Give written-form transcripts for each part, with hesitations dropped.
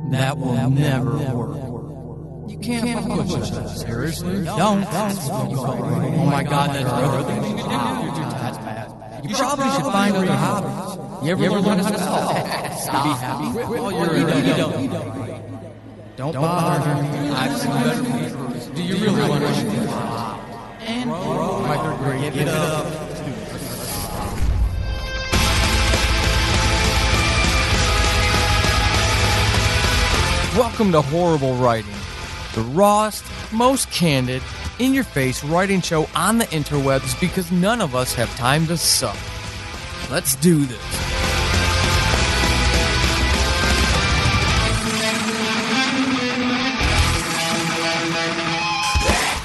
That will never work. You can't push yourself. Seriously? Don't. Oh my God, that's another thing you can do. That's bad. You probably should find other hobbies. You ever learn to stop? Be happy. Well, you don't bother me. I've seen better people. Do you really want to? And my third grade, give it up. Welcome to Horrible Writing, the rawest, most candid, in-your-face writing show on the interwebs because none of us have time to suck. Let's do this.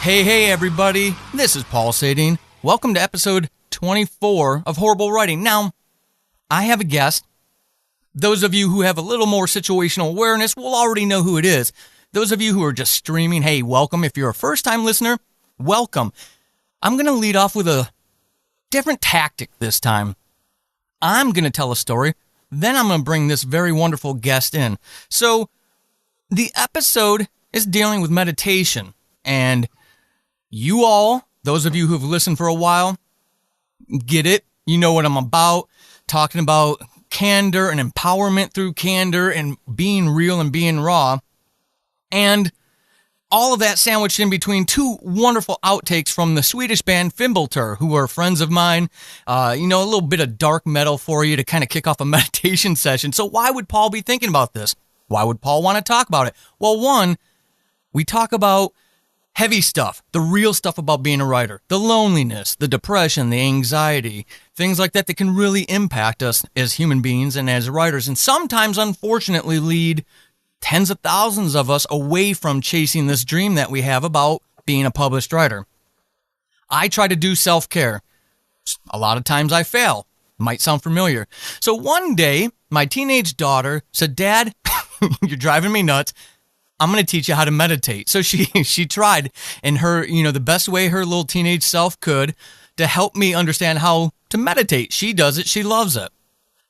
Hey everybody, this is Paul Sadine. Welcome to episode 24 of Horrible Writing. Now, I have a guest. Those of you who have a little more situational awareness will already know who it is. Those of you who are just streaming, hey, welcome. If you're a first-time listener, welcome. I'm going to lead off with a different tactic this time. I'm going to tell a story, then I'm going to bring this very wonderful guest in. So, the episode is dealing with meditation, and you all, those of you who've listened for a while, get it. You know what I'm about, talking about candor and empowerment through candor and being real and being raw. And all of that sandwiched in between two wonderful outtakes from the Swedish band Fimbultur, who are friends of mine. A little bit of dark metal for you to kind of kick off a meditation session. So why would Paul be thinking about this? Why would Paul want to talk about it? Well, one, we talk about heavy stuff, the real stuff about being a writer, the loneliness, the depression, the anxiety, things like that can really impact us as human beings and as writers, and sometimes, unfortunately, lead tens of thousands of us away from chasing this dream that we have about being a published writer. I try to do self-care. A lot of times I fail. Might sound familiar. So one day, my teenage daughter said, "Dad, you're driving me nuts. I'm going to teach you how to meditate." So she tried in her, the best way her little teenage self could to help me understand how to meditate. She does it. She loves it.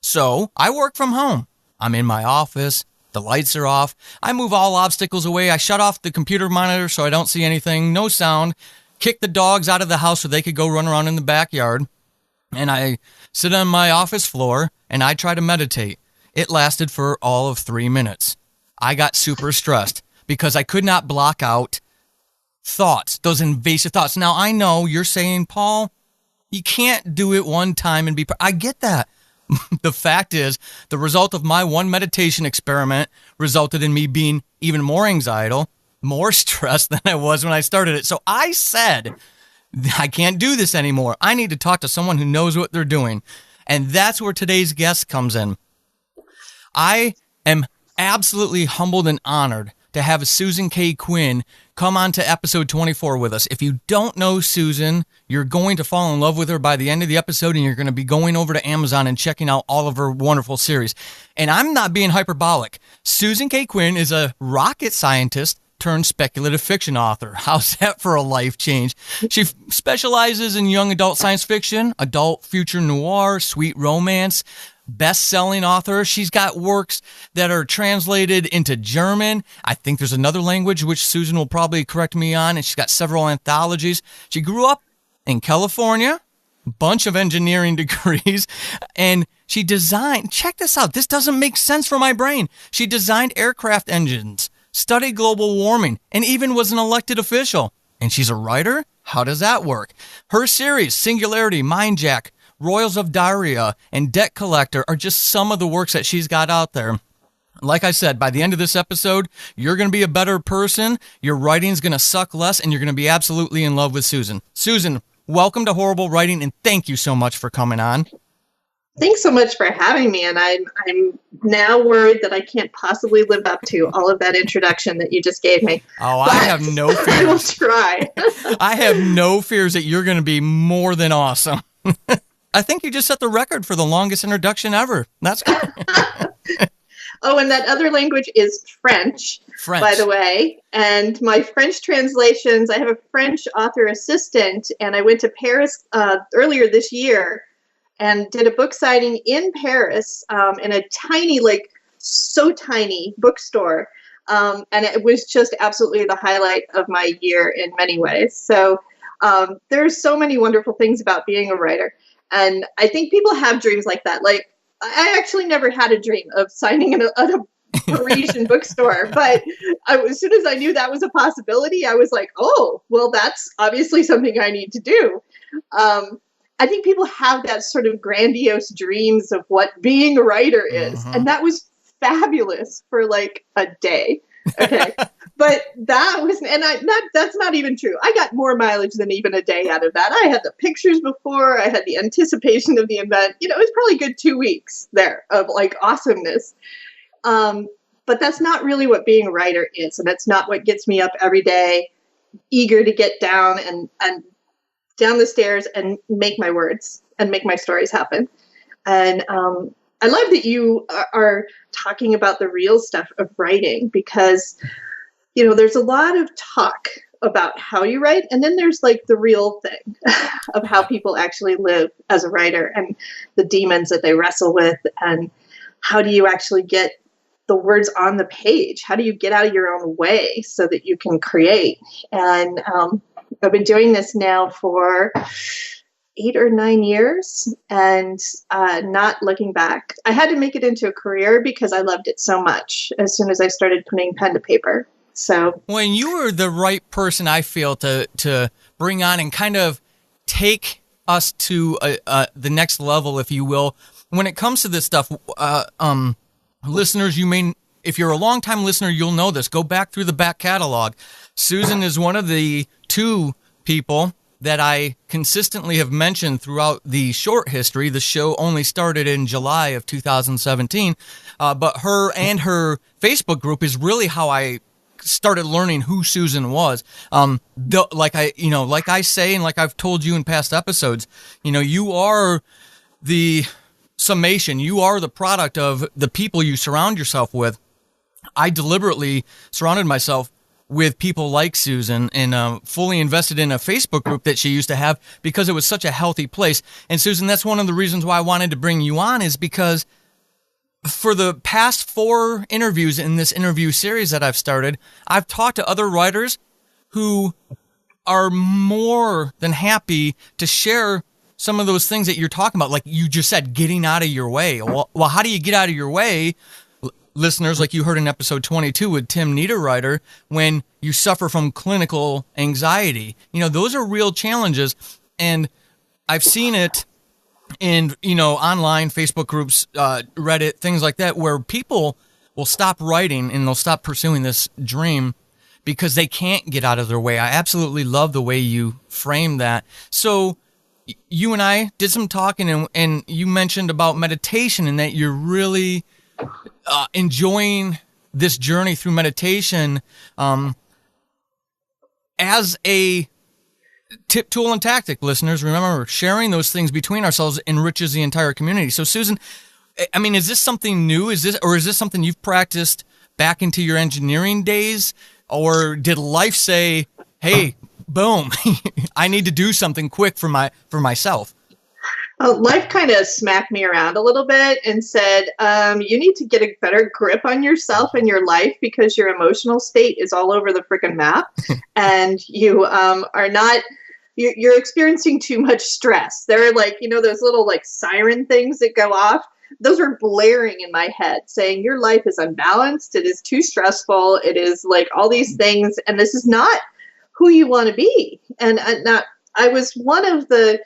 So I work from home. I'm in my office. The lights are off. I move all obstacles away. I shut off the computer monitor so I don't see anything. No sound. Kick the dogs out of the house so they could go run around in the backyard. And I sit on my office floor and I try to meditate. It lasted for all of 3 minutes. I got super stressed because I could not block out thoughts, those invasive thoughts. Now, I know you're saying, Paul, you can't do it one time and be... I get that. The fact is, the result of my one meditation experiment resulted in me being even more anxiety, more stressed than I was when I started it. So I said, I can't do this anymore. I need to talk to someone who knows what they're doing. And that's where today's guest comes in. I am absolutely humbled and honored to have Susan Kaye Quinn come on to episode 24 with us. If you don't know Susan, you're going to fall in love with her by the end of the episode, and you're going to be going over to Amazon and checking out all of her wonderful series. And I'm not being hyperbolic. Susan Kaye Quinn is a rocket scientist turned speculative fiction author. How's that for a life change? She specializes in young adult science fiction, adult future noir, sweet romance, best-selling author. She's got works that are translated into German. I think there's another language which Susan will probably correct me on, and she's got several anthologies. She grew up in California, bunch of engineering degrees, and she designed, check this out, this doesn't make sense for my brain. She designed aircraft engines, studied global warming, and even was an elected official. And she's a writer? How does that work? Her series, Singularity, Mindjack, Royals of Daria, and Debt Collector are just some of the works that she's got out there. Like I said, by the end of this episode, you're going to be a better person, your writing's going to suck less, and you're going to be absolutely in love with Susan. Susan, welcome to Horrible Writing, and thank you so much for coming on. Thanks so much for having me, and I'm now worried that I can't possibly live up to all of that introduction that you just gave me. Oh, I have no fears. I will try. I have no fears that you're going to be more than awesome. I think you just set the record for the longest introduction ever. That's good. Oh, and that other language is French, by the way. And my French translations, I have a French author assistant, and I went to Paris earlier this year and did a book signing in Paris in a tiny, so tiny bookstore. And it was just absolutely the highlight of my year in many ways. So there's so many wonderful things about being a writer. And I think people have dreams like that. Like, I actually never had a dream of signing in a Parisian bookstore, but as soon as I knew that was a possibility, I was like, oh, well, that's obviously something I need to do. I think people have that sort of grandiose dreams of what being a writer is. Mm-hmm. And that was fabulous for like a day. Okay. But that was, and that's not even true. I got more mileage than even a day out of that. I had the pictures before, I had the anticipation of the event. You know, it was probably a good 2 weeks there of like awesomeness. But that's not really what being a writer is. And that's not what gets me up every day, eager to get down and down the stairs and make my words and make my stories happen. And I love that you are talking about the real stuff of writing, because, you know, there's a lot of talk about how you write, and then there's like the real thing of how people actually live as a writer and the demons that they wrestle with, and how do you actually get the words on the page? How do you get out of your own way so that you can create? And I've been doing this now for 8 or 9 years and not looking back. I had to make it into a career because I loved it so much as soon as I started putting pen to paper. So when you were the right person, I feel, to bring on and kind of take us to the next level, if you will, when it comes to this stuff, listeners, if you're a longtime listener, you'll know this. Go back through the back catalog. Susan is one of the 2 people that I consistently have mentioned throughout the short history. The show only started in July of 2017, but her and her Facebook group is really how I started learning who Susan was. Like I say, and like I've told you in past episodes, you know, you are the summation. You are the product of the people you surround yourself with. I deliberately surrounded myself with people like Susan and fully invested in a Facebook group that she used to have because it was such a healthy place. And Susan, that's one of the reasons why I wanted to bring you on, is because for the past 4 interviews in this interview series that I've started, I've talked to other writers who are more than happy to share some of those things that you're talking about. Like you just said, getting out of your way. Well, how do you get out of your way? Listeners, like you heard in episode 22 with Tim Niederreiter, when you suffer from clinical anxiety. You know, those are real challenges. And I've seen it in, you know, online Facebook groups, Reddit, things like that, where people will stop writing and they'll stop pursuing this dream because they can't get out of their way. I absolutely love the way you frame that. So you and I did some talking, and you mentioned about meditation and that you're really enjoying this journey through meditation as a tip, tool, and tactic. Listeners, remember, sharing those things between ourselves enriches the entire community. So, Susan, I mean, is this something new? Is this something you've practiced back into your engineering days? Or did life say, hey, boom, I need to do something quick for myself? Life kind of smacked me around a little bit and said, you need to get a better grip on yourself and your life because your emotional state is all over the freaking map. And you are not, you're experiencing too much stress. There are like, you know, those little like siren things that go off. Those are blaring in my head saying your life is unbalanced. It is too stressful. It is like all these things. And this is not who you want to be. And I was one of the,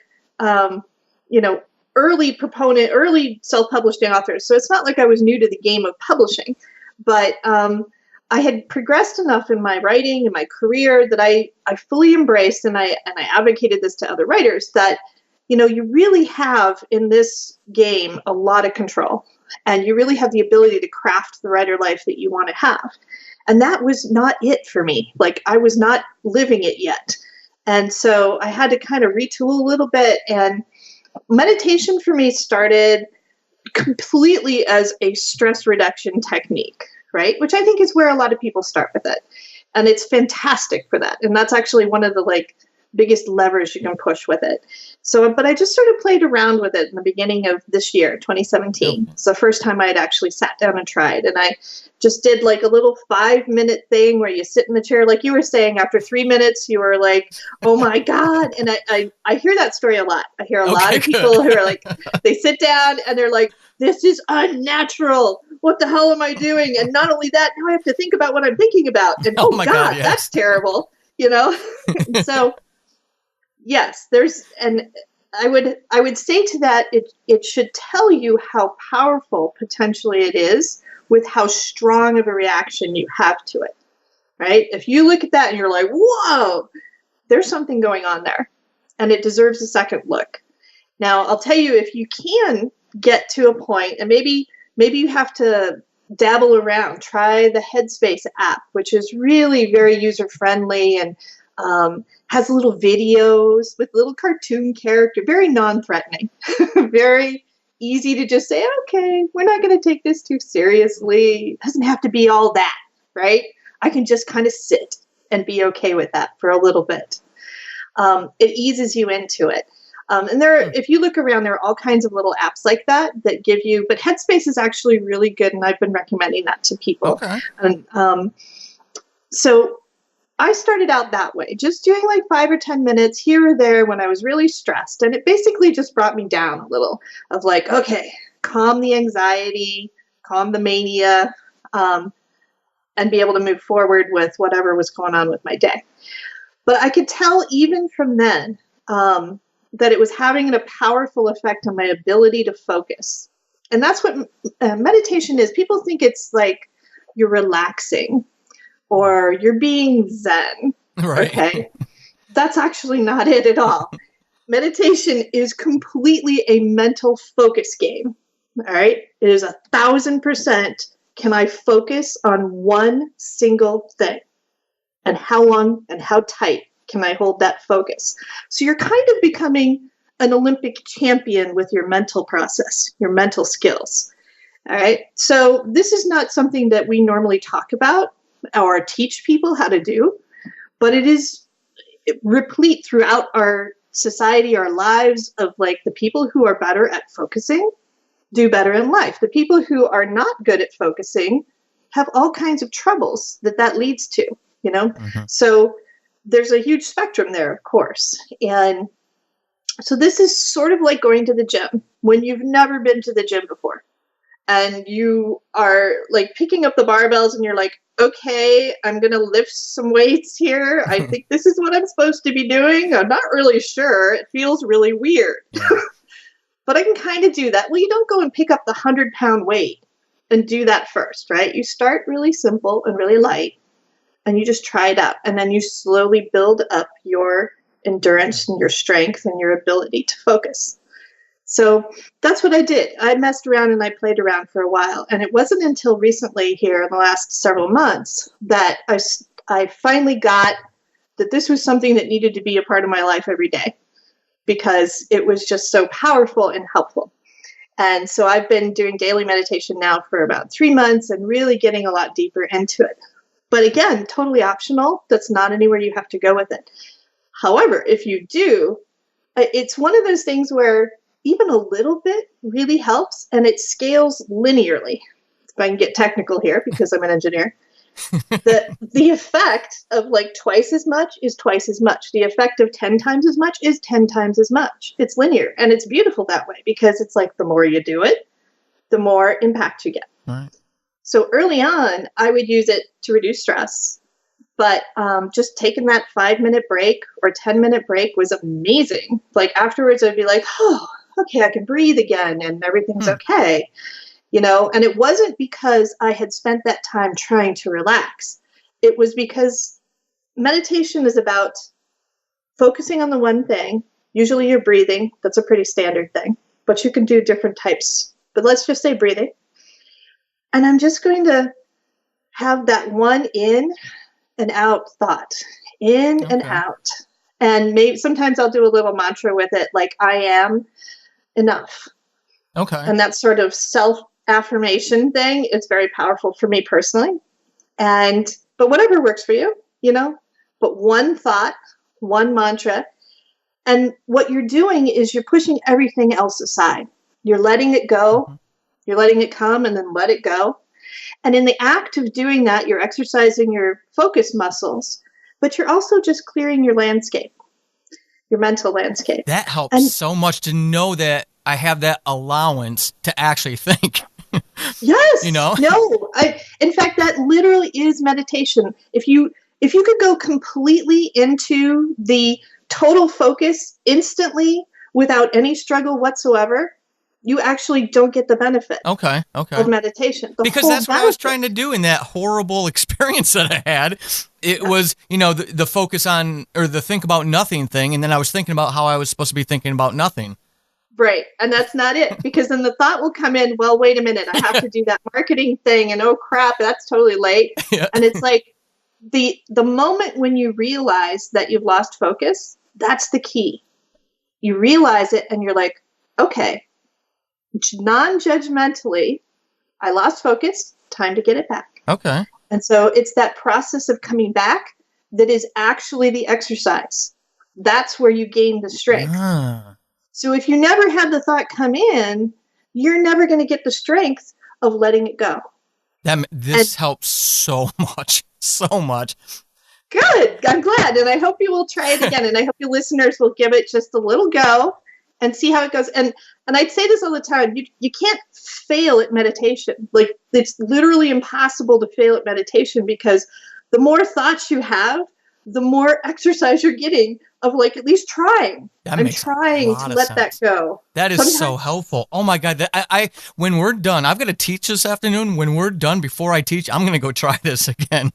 early self-published authors. So it's not like I was new to the game of publishing, but I had progressed enough in my writing and my career that I fully embraced, and I advocated this to other writers, that, you know, you really have in this game a lot of control, and you really have the ability to craft the writer life that you want to have. And that was not it for me. Like, I was not living it yet. And so I had to kind of retool a little bit, and meditation for me started completely as a stress reduction technique, right? Which I think is where a lot of people start with it. And it's fantastic for that. And that's actually one of the biggest levers you can push with it. So, but I just sort of played around with it in the beginning of this year, 2017. It's the first time I had actually sat down and tried. And I just did like a little 5-minute thing where you sit in the chair. Like you were saying, after 3 minutes, you were like, oh my God. And I hear that story a lot. I hear a lot of people who are like, they sit down and they're like, this is unnatural. What the hell am I doing? And not only that, now I have to think about what I'm thinking about. And oh my God, yes. That's terrible. So yes, and I would say to that, it should tell you how powerful potentially it is with how strong of a reaction you have to it, right? If you look at that and you're like, whoa, there's something going on there and it deserves a second look. Now, I'll tell you, if you can get to a point, and maybe you have to dabble around, try the Headspace app, which is really very user-friendly and has little videos with little cartoon character, very non-threatening, very easy to just say, okay, we're not going to take this too seriously. It doesn't have to be all that, right? I can just kind of sit and be okay with that for a little bit. It eases you into it. And if you look around, there are all kinds of little apps like that give you, but Headspace is actually really good, and I've been recommending that to people. Okay. And so I started out that way, just doing like 5 or 10 minutes here or there when I was really stressed. And it basically just brought me down a little of like, okay, calm the anxiety, calm the mania, and be able to move forward with whatever was going on with my day. But I could tell even from then that it was having a powerful effect on my ability to focus. And that's what meditation is. People think it's like you're relaxing or you're being zen. Right. Okay. That's actually not it at all. Meditation is completely a mental focus game. All right. It is 1,000%. Can I focus on one single thing? And how long and how tight can I hold that focus? So you're kind of becoming an Olympic champion with your mental process, your mental skills. All right. So this is not something that we normally talk about or teach people how to do, but it is replete throughout our society, our lives, of like the people who are better at focusing do better in life. The people who are not good at focusing have all kinds of troubles that leads to, Mm-hmm. So there's a huge spectrum there, of course. And so this is sort of like going to the gym when you've never been to the gym before. And you are like picking up the barbells and you're like, okay, I'm going to lift some weights here. I think this is what I'm supposed to be doing. I'm not really sure. It feels really weird. Yeah. But I can kind of do that. Well, you don't go and pick up the 100-pound weight and do that first, right? You start really simple and really light, and you just try it out. And then you slowly build up your endurance and your strength and your ability to focus. So that's what I did. I messed around and I played around for a while. And it wasn't until recently here in the last several months that I finally got that this was something that needed to be a part of my life every day, because it was just so powerful and helpful. And so I've been doing daily meditation now for about 3 months and really getting a lot deeper into it. But again, totally optional. That's not anywhere you have to go with it. However, if you do, it's one of those things where even a little bit really helps, and it scales linearly. If I can get technical here, because I'm an engineer. The effect of like twice as much is twice as much. The effect of 10 times as much is 10 times as much. It's linear, and it's beautiful that way, because it's like the more you do it, the more impact you get. Right. So early on, I would use it to reduce stress, but just taking that 5-minute break or 10-minute break was amazing. Like afterwards, I'd be like, oh, okay, I can breathe again and everything's okay. And it wasn't because I had spent that time trying to relax. It was because meditation is about focusing on the one thing. Usually you're breathing. That's a pretty standard thing, but you can do different types. But let's just say breathing. And I'm just going to have that one in and out thought, in and out. And maybe sometimes I'll do a little mantra with it, like I am enough. Okay. And that sort of self-affirmation thing is very powerful for me personally. But whatever works for you, But one thought one mantra. And what you're doing is you're pushing everything else aside. You're letting it go. Mm-hmm. You're letting it come and then let it go. And in the act of doing that, you're exercising your focus muscles, but you're also just clearing your landscape, your mental landscape. That helps so much to know that I have that allowance to actually think. Yes. In fact, that literally is meditation. If you could go completely into the total focus instantly without any struggle whatsoever, you actually don't get the benefit of meditation. Because that's what I was trying to do in that horrible experience that I had. It was, the focus on, or the think about nothing thing, and then I was thinking about how I was supposed to be thinking about nothing. Right, and that's not it, because then the thought will come in, well, wait a minute, I have to do that marketing thing, and oh crap, that's totally late. Yeah. And it's like, the moment when you realize that you've lost focus, that's the key. You realize it, and you're like, okay, non-judgmentally, I lost focus, time to get it back. Okay. And so it's that process of coming back that is actually the exercise. That's where you gain the strength. So if you never had the thought come in, you're never going to get the strength of letting it go. This helps so much. Good. I'm glad. And I hope you will try it again. And I hope your listeners will give it just a little go and see how it goes. And I'd say this all the time. You can't fail at meditation. Like, it's literally impossible to fail at meditation, because the more thoughts you have, the more exercise you're getting of, like, at least trying. I'm trying to let that go. That is so helpful. Oh my God. I when we're done, I've got to teach this afternoon. When we're done, before I teach, I'm going to go try this again.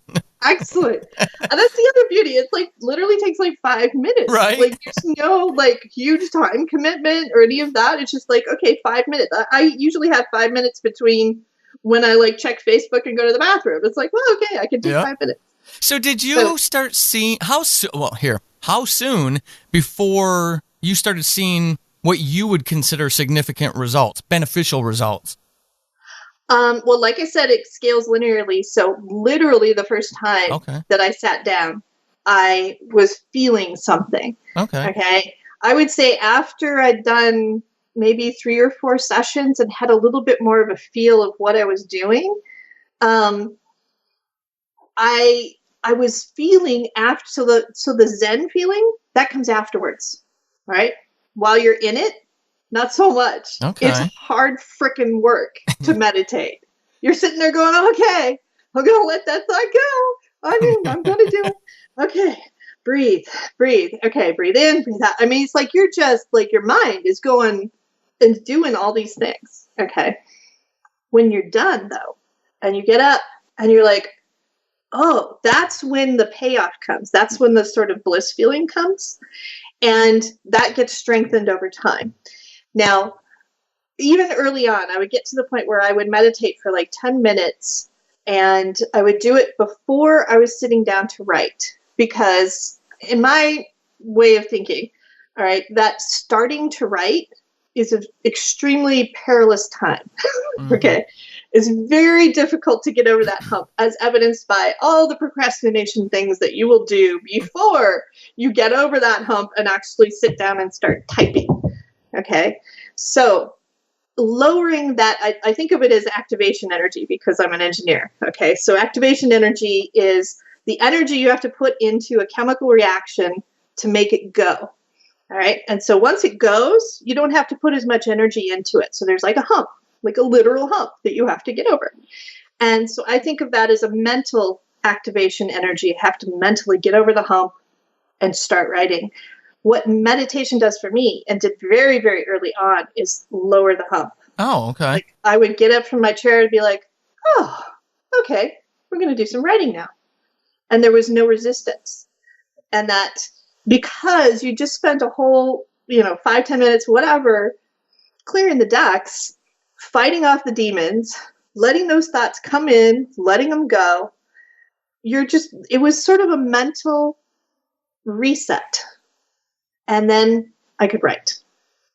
Excellent. And that's the other beauty. It's like literally takes like 5 minutes. Right. Like, there's no like huge time commitment or any of that. It's just like, okay, 5 minutes. I usually have 5 minutes between when I like check Facebook and go to the bathroom. It's like, well, okay, I can take 5 minutes. So did you start seeing how soon before you started seeing what you would consider significant results, beneficial results? Well, like I said, it scales linearly. So literally the first time that I sat down, I was feeling something. Okay. I would say after I'd done maybe 3 or 4 sessions and had a little bit more of a feel of what I was doing, I was feeling after, so the Zen feeling, that comes afterwards, right? While you're in it, not so much. It's hard frickin' work to meditate. You're sitting there going, okay, I'm going to let that thought go. I'm going to do it. Okay, breathe. Okay, breathe in, breathe out. I mean, it's like you're just, like, your mind is going and doing all these things, okay? When you're done, though, and you get up and you're like, oh, that's when the payoff comes. That's when the sort of bliss feeling comes. And that gets strengthened over time. Now, even early on, I would get to the point where I would meditate for like 10 minutes, and I would do it before I was sitting down to write, because in my way of thinking, all right, that starting to write is an extremely perilous time. Okay. It's very difficult to get over that hump, as evidenced by all the procrastination things that you will do before you get over that hump and actually sit down and start typing. Okay. So lowering that, I think of it as activation energy, because I'm an engineer. Okay. So activation energy is the energy you have to put into a chemical reaction to make it go. All right. And so once it goes, you don't have to put as much energy into it. So there's like a hump, like a literal hump that you have to get over. And so I think of that as a mental activation energy. You have to mentally get over the hump and start writing. What meditation does for me, and did very, very early on, is lower the hump. Oh, okay. Like, I would get up from my chair and be like, oh, okay, we're going to do some writing now. And there was no resistance. And that, because you just spent a whole, 5-10 minutes, whatever, clearing the decks, fighting off the demons, letting those thoughts come in, letting them go, it was sort of a mental reset. And then I could write.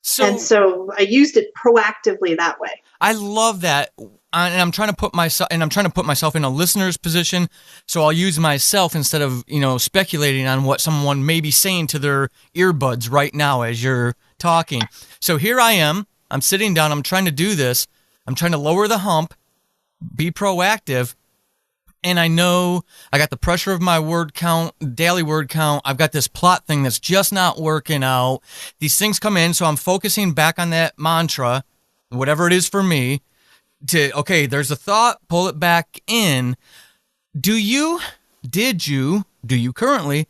So I used it proactively that way. I love that. and I'm trying to put myself in a listener's position. So I'll use myself instead of, speculating on what someone may be saying to their earbuds right now as you're talking. So here I am. I'm sitting down. I'm trying to do this. I'm trying to lower the hump, be proactive. And I know I got the pressure of my word count, daily word count. I've got this plot thing that's just not working out. These things come in, so I'm focusing back on that mantra, whatever it is for me, okay, there's a thought, pull it back in. Do you currently,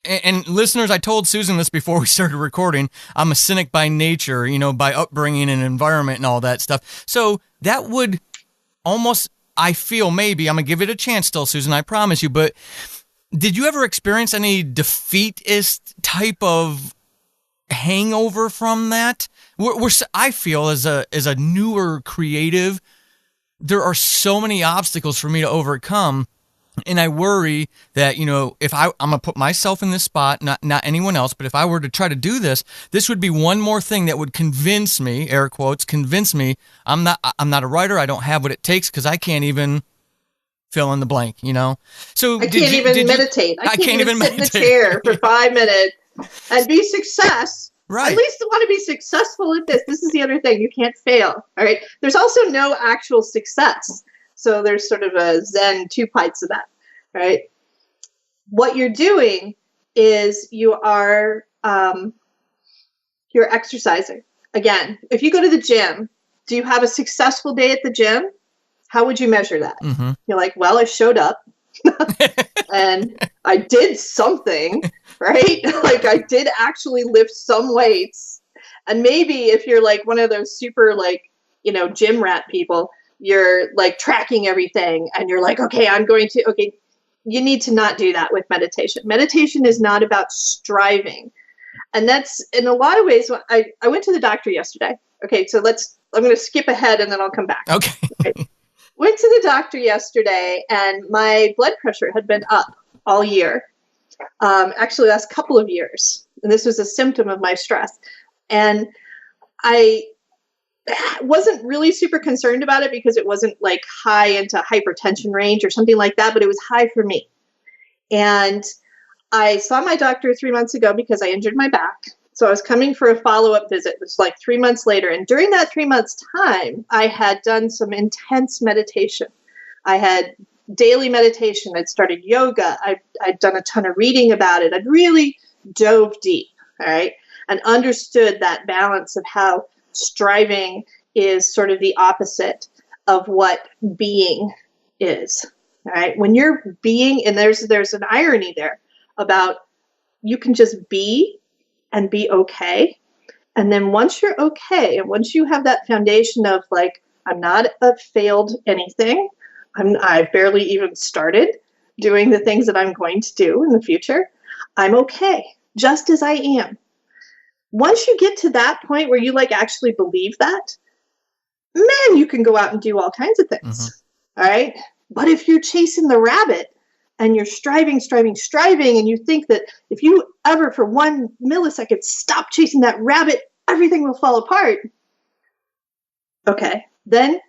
and listeners, I told Susan this before we started recording, I'm a cynic by nature, by upbringing and environment and all that stuff. So that would almost... I feel maybe, I'm going to give it a chance still, Susan, I promise you, but did you ever experience any defeatist type of hangover from that? I feel as a newer creative, there are so many obstacles for me to overcome. And I worry that, if I'm going to put myself in this spot, not anyone else, but if I were to try to do this, this would be one more thing that would convince me, air quotes, I'm not a writer. I don't have what it takes because I can't even fill in the blank, So I can't even meditate. I can't even sit in the chair for 5 minutes and be success. Right. At least I want to be successful at this. This is the other thing. You can't fail. All right. There's also no actual success. So there's sort of a Zen two parts of that, right? What you're doing is you're exercising. Again, if you go to the gym, do you have a successful day at the gym? How would you measure that? Mm-hmm. You're like, well, I showed up and I did something, right? Like I did actually lift some weights. And maybe if you're like one of those super gym rat people, you're like tracking everything and you're like, okay, you need to not do that with meditation. Meditation is not about striving. And that's in a lot of ways. I went to the doctor yesterday. Okay. So I'm going to skip ahead and then I'll come back. Okay. Went to the doctor yesterday and my blood pressure had been up all year. Actually last couple of years. And this was a symptom of my stress. And I wasn't really super concerned about it because it wasn't like high into hypertension range or something like that, but it was high for me. And I saw my doctor 3 months ago because I injured my back. So I was coming for a follow-up visit. It was like 3 months later. And during that 3 months time, I had done some intense meditation. I had daily meditation. I'd started yoga. I'd done a ton of reading about it. I'd really dove deep, all right, and understood that balance of how striving is sort of the opposite of what being is. All right. When you're being, and there's an irony there about you can just be and be okay. And then once you're okay, and once you have that foundation of like, I'm not a failed anything. I've barely even started doing the things that I'm going to do in the future. I'm okay, just as I am. Once you get to that point where you like actually believe that, man, you can go out and do all kinds of things. Mm-hmm. All right. But if you're chasing the rabbit and you're striving, and you think that if you ever for 1 millisecond stop chasing that rabbit, everything will fall apart. Okay. Then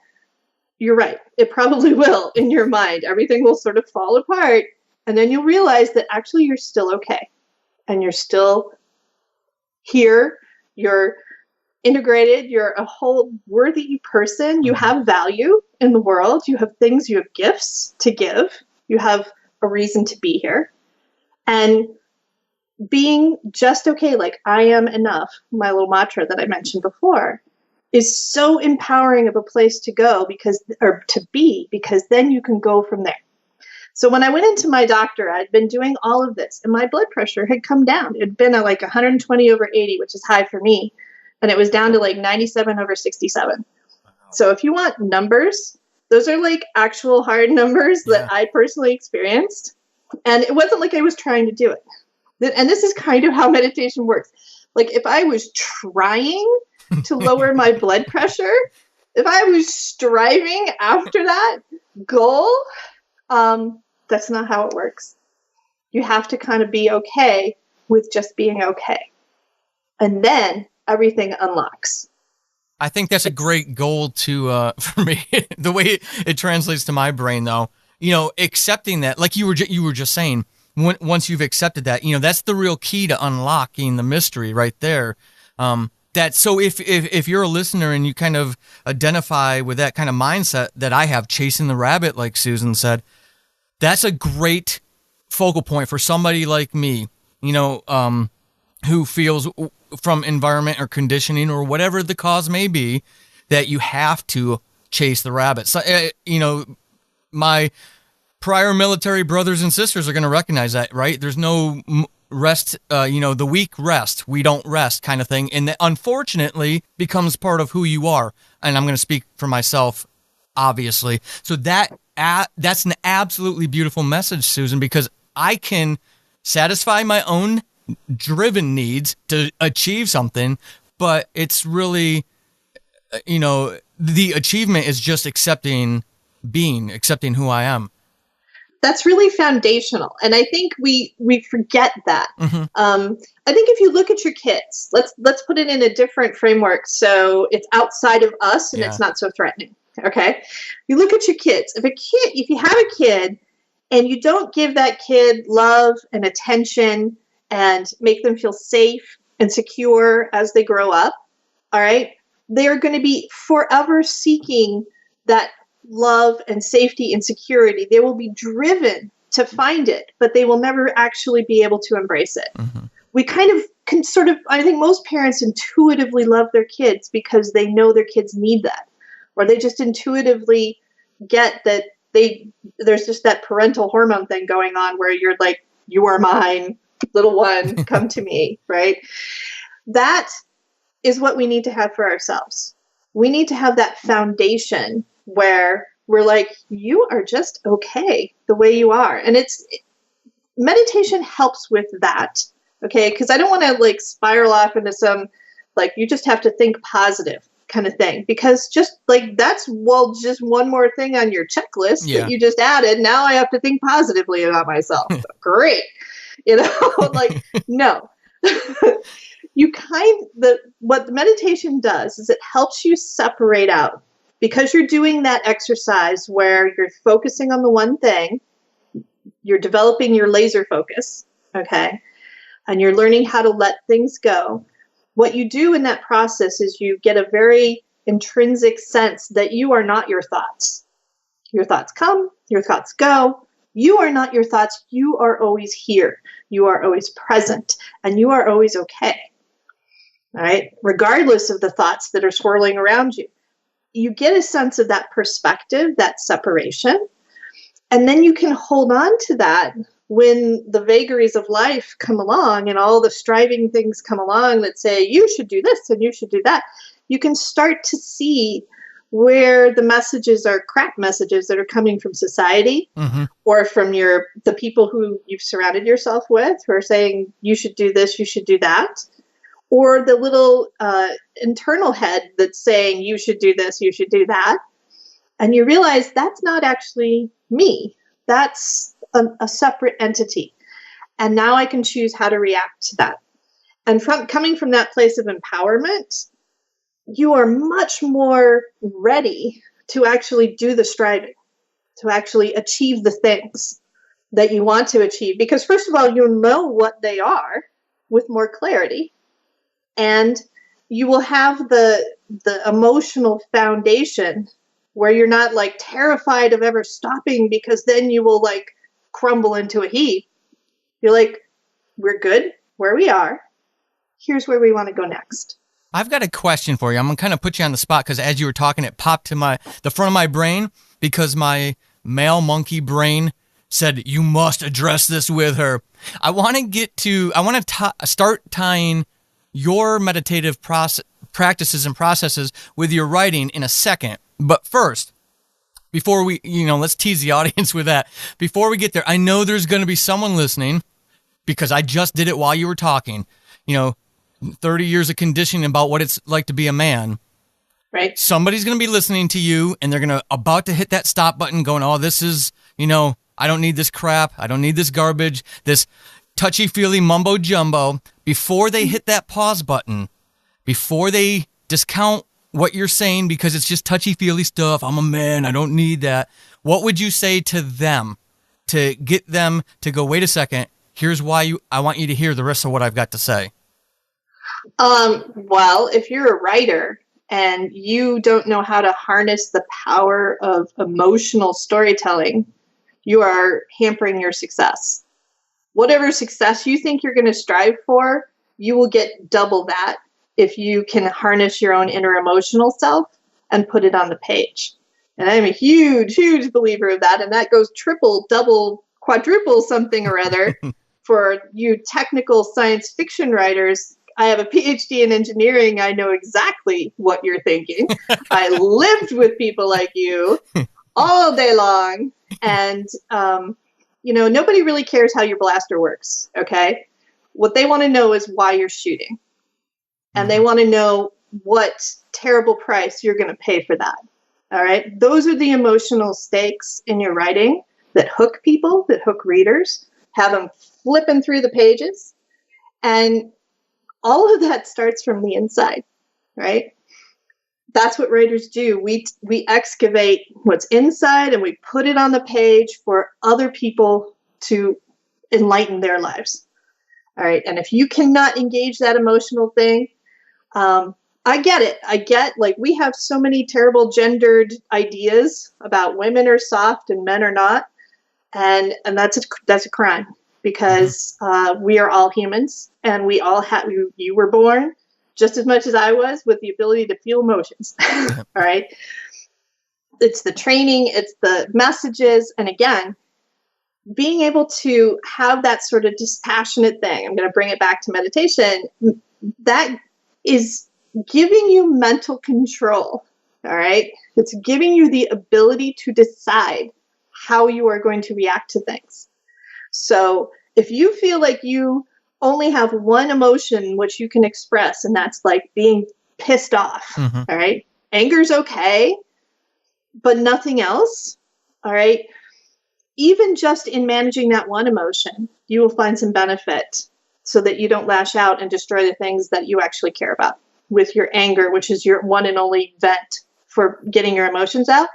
you're right. It probably will in your mind. Everything will sort of fall apart. And then you'll realize that actually you're still okay. And you're still here, you're integrated, you're a whole worthy person, you have value in the world, you have things, you have gifts to give, you have a reason to be here. And being just okay, like I am enough, my little mantra that I mentioned before, is so empowering of a place to go because then you can go from there. So when I went into my doctor, I'd been doing all of this and my blood pressure had come down. It'd been like 120/80, which is high for me. And it was down to like 97/67. Wow. So if you want numbers, those are like actual hard numbers that I personally experienced. And it wasn't like I was trying to do it. And this is kind of how meditation works. Like if I was trying to lower my blood pressure, if I was striving after that goal, that's not how it works. You have to kind of be okay with just being okay. And then everything unlocks. I think that's a great goal to for me. The way it translates to my brain, though, accepting that, like you were just saying, once you've accepted that, that's the real key to unlocking the mystery right there. So if you're a listener and you kind of identify with that kind of mindset that I have, chasing the rabbit, like Susan said, that's a great focal point for somebody like me, who feels from environment or conditioning or whatever the cause may be that you have to chase the rabbit. So, my prior military brothers and sisters are going to recognize that, right? There's no rest, the weak rest. We don't rest kind of thing. And that unfortunately becomes part of who you are. And I'm going to speak for myself, obviously. So that's an absolutely beautiful message, Susan, because I can satisfy my own driven needs to achieve something, but it's really, the achievement is just accepting who I am. That's really foundational. And I think we forget that. Mm-hmm. I think if you look at your kids, let's put it in a different framework. So it's outside of us and it's not so threatening. Okay. You look at your kids. If you have a kid and you don't give that kid love and attention and make them feel safe and secure as they grow up, all right, they're going to be forever seeking that love and safety and security. They will be driven to find it, but they will never actually be able to embrace it. Mm-hmm. We kind of can I think most parents intuitively love their kids because they know their kids need that, or they just intuitively get that there's just that parental hormone thing going on where you're like, you are mine, little one, come to me, right? That is what we need to have for ourselves. We need to have that foundation where we're like, you are just okay the way you are. And meditation helps with that, okay? Because I don't want to spiral off into some, you just have to think positive kind of thing. Because just that's, just one more thing on your checklist that you just added. Now I have to think positively about myself. Great. No. What the meditation does is it helps you separate out, because you're doing that exercise where you're focusing on the one thing, you're developing your laser focus, okay? And you're learning how to let things go. What you do in that process is you get a very intrinsic sense that you are not your thoughts. Your thoughts come, your thoughts go. You are not your thoughts. You are always here. You are always present, and you are always okay. All right? Regardless of the thoughts that are swirling around you. You get a sense of that perspective, that separation, and then you can hold on to that when the vagaries of life come along and all the striving things come along that say, you should do this and you should do that. You can start to see where the messages are crap messages that are coming from society, mm-hmm. or from the people who you've surrounded yourself with, who are saying, you should do this, you should do that. Or the little internal head that's saying, you should do this, you should do that. And you realize that's not actually me. That's a separate entity. And now I can choose how to react to that. And coming from that place of empowerment, you are much more ready to actually do the striving, to actually achieve the things that you want to achieve. Because first of all, you'll know what they are with more clarity. And you will have the emotional foundation where you're not terrified of ever stopping, because then you will crumble into a heap. You're like, we're good where we are. Here's where we want to go next. I've got a question for you. I'm going to kind of put you on the spot because as you were talking, it popped to the front of my brain because my male monkey brain said, you must address this with her. I want to start tying your meditative practices and processes with your writing in a second. But first, before we, let's tease the audience with that. Before we get there, I know there's going to be someone listening because I just did it while you were talking, 30 years of conditioning about what it's like to be a man. Right. Somebody's going to be listening to you and they're about to hit that stop button going, oh, this is, I don't need this crap. I don't need this garbage, this touchy-feely mumbo-jumbo. Before they hit that pause button, before they discount what you're saying because it's just touchy-feely stuff. I'm a man. I don't need that. What would you say to them to get them to go, wait a second, here's why I want you to hear the rest of what I've got to say? Well, if you're a writer and you don't know how to harness the power of emotional storytelling, you are hampering your success. Whatever success you think you're going to strive for, you will get double that if you can harness your own inner emotional self and put it on the page. And I'm a huge, huge believer of that. And that goes triple, double, quadruple something or other for you technical science fiction writers. I have a PhD in engineering. I know exactly what you're thinking. I lived with people like you all day long. And, nobody really cares how your blaster works, okay? What they want to know is why you're shooting. And they want to know what terrible price you're going to pay for that. All right? Those are the emotional stakes in your writing that hook people, that hook readers, have them flipping through the pages. And all of that starts from the inside, right? That's what writers do. We excavate what's inside and we put it on the page for other people to enlighten their lives. All right. And if you cannot engage that emotional thing, I get it. I get, like, we have so many terrible gendered ideas about women are soft and men are not. And that's a crime because we are all humans and we all have, you were born just as much as I was with the ability to feel emotions. All right. It's the training, it's the messages. And again, being able to have that sort of dispassionate thing, I'm going to bring it back to meditation, that is giving you mental control. All right. It's giving you the ability to decide how you are going to react to things. So if you feel like you only have one emotion which you can express, and that's like being pissed off, all right? Anger's okay, but nothing else, all right? Even just in managing that one emotion, you will find some benefit so that you don't lash out and destroy the things that you actually care about with your anger, which is your one and only vent for getting your emotions out.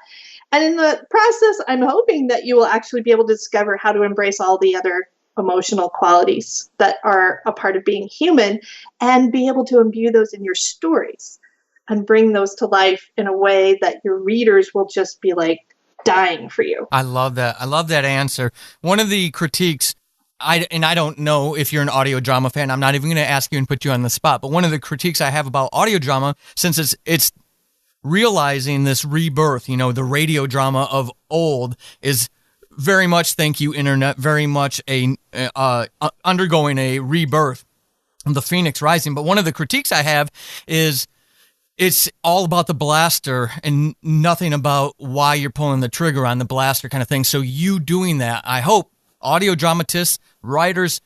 And in the process, I'm hoping that you will actually be able to discover how to embrace all the other emotional qualities that are a part of being human and be able to imbue those in your stories and bring those to life in a way that your readers will just be like dying for you. I love that. I love that answer. One of the critiques, I don't know if you're an audio drama fan, I'm not even going to ask you and put you on the spot, but one of the critiques I have about audio drama, since it's realizing this rebirth, the radio drama of old is very much, thank you, internet, very much undergoing a rebirth of the Phoenix Rising. But one of the critiques I have is it's all about the blaster and nothing about why you're pulling the trigger on the blaster kind of thing. So you doing that, I hope audio dramatists, writers,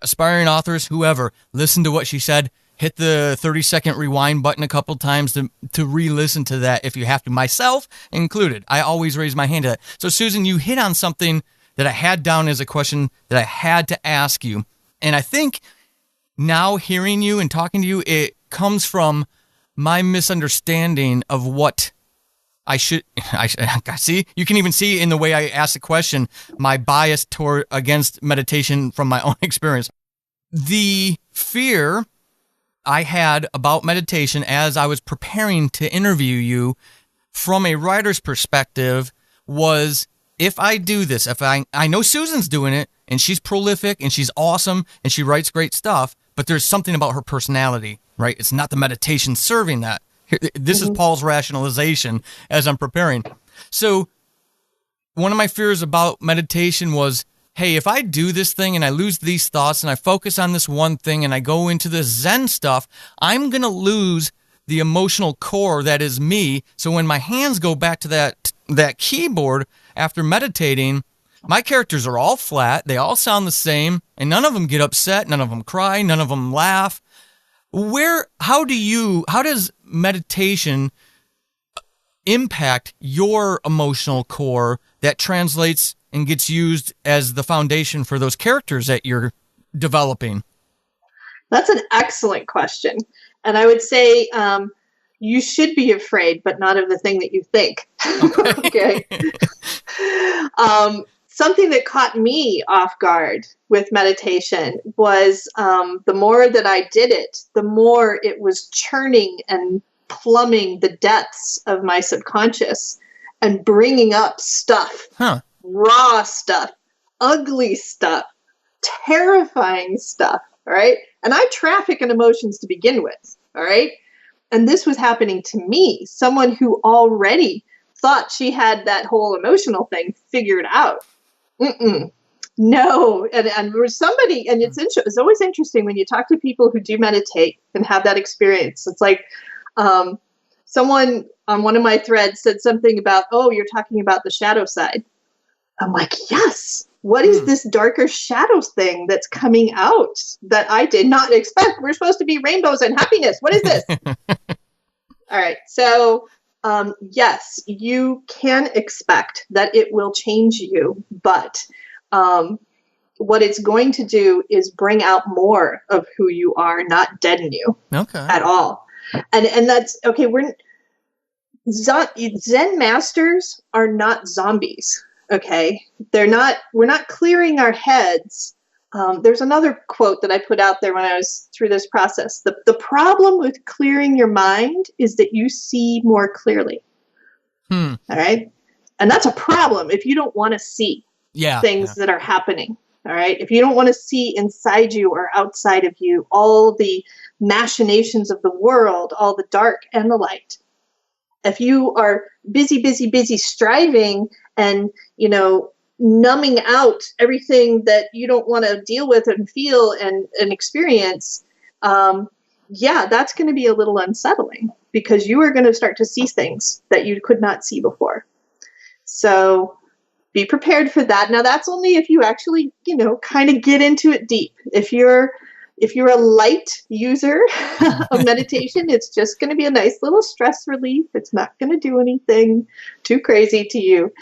aspiring authors, whoever, listen to what she said. Hit the 30-second rewind button a couple times to re-listen to that if you have to, myself included. I always raise my hand to that. So, Susan, you hit on something that I had down as a question that I had to ask you. And I think now hearing you and talking to you, it comes from my misunderstanding of what I see. You can even see in the way I ask the question, my bias against meditation from my own experience. The fear I had about meditation as I was preparing to interview you from a writer's perspective was, if I do this, if I know Susan's doing it and she's prolific and she's awesome and she writes great stuff, but there's something about her personality, right? It's not the meditation serving that. This is Paul's rationalization as I'm preparing. So one of my fears about meditation was, hey, if I do this thing and I lose these thoughts and I focus on this one thing and I go into the Zen stuff, I'm going to lose the emotional core that is me. So when my hands go back to that keyboard after meditating, my characters are all flat. They all sound the same, and none of them get upset. None of them cry. None of them laugh. How does meditation impact your emotional core that translates and gets used as the foundation for those characters that you're developing? That's an excellent question. And I would say you should be afraid, but not of the thing that you think. Okay. Something that caught me off guard with meditation was the more that I did it, the more it was churning and plumbing the depths of my subconscious and bringing up stuff, raw stuff, ugly stuff, terrifying stuff, all right? And I traffic in emotions to begin with, all right? And this was happening to me, someone who already thought she had that whole emotional thing figured out. No. And there's somebody, and it's always interesting when you talk to people who do meditate and have that experience. It's like someone on one of my threads said something about, oh, you're talking about the shadow side. I'm like, yes. What is this darker shadow thing that's coming out that I did not expect? We're supposed to be rainbows and happiness. What is this? All right. So, yes, you can expect that it will change you, but what it's going to do is bring out more of who you are, not deaden you at all. And that's okay. Zen masters are not zombies. Okay. We're not clearing our heads. There's another quote that I put out there when I was through this process. The problem with clearing your mind is that you see more clearly. All right. And that's a problem if you don't want to see things that are happening. All right. If you don't want to see inside you or outside of you, all the machinations of the world, all the dark and the light. If you are busy striving and, numbing out everything that you don't want to deal with and feel and experience, that's going to be a little unsettling because you are going to start to see things that you could not see before. So be prepared for that. Now, that's only if you actually, kind of get into it deep. If you're a light user of meditation, it's just going to be a nice little stress relief. It's not going to do anything too crazy to you.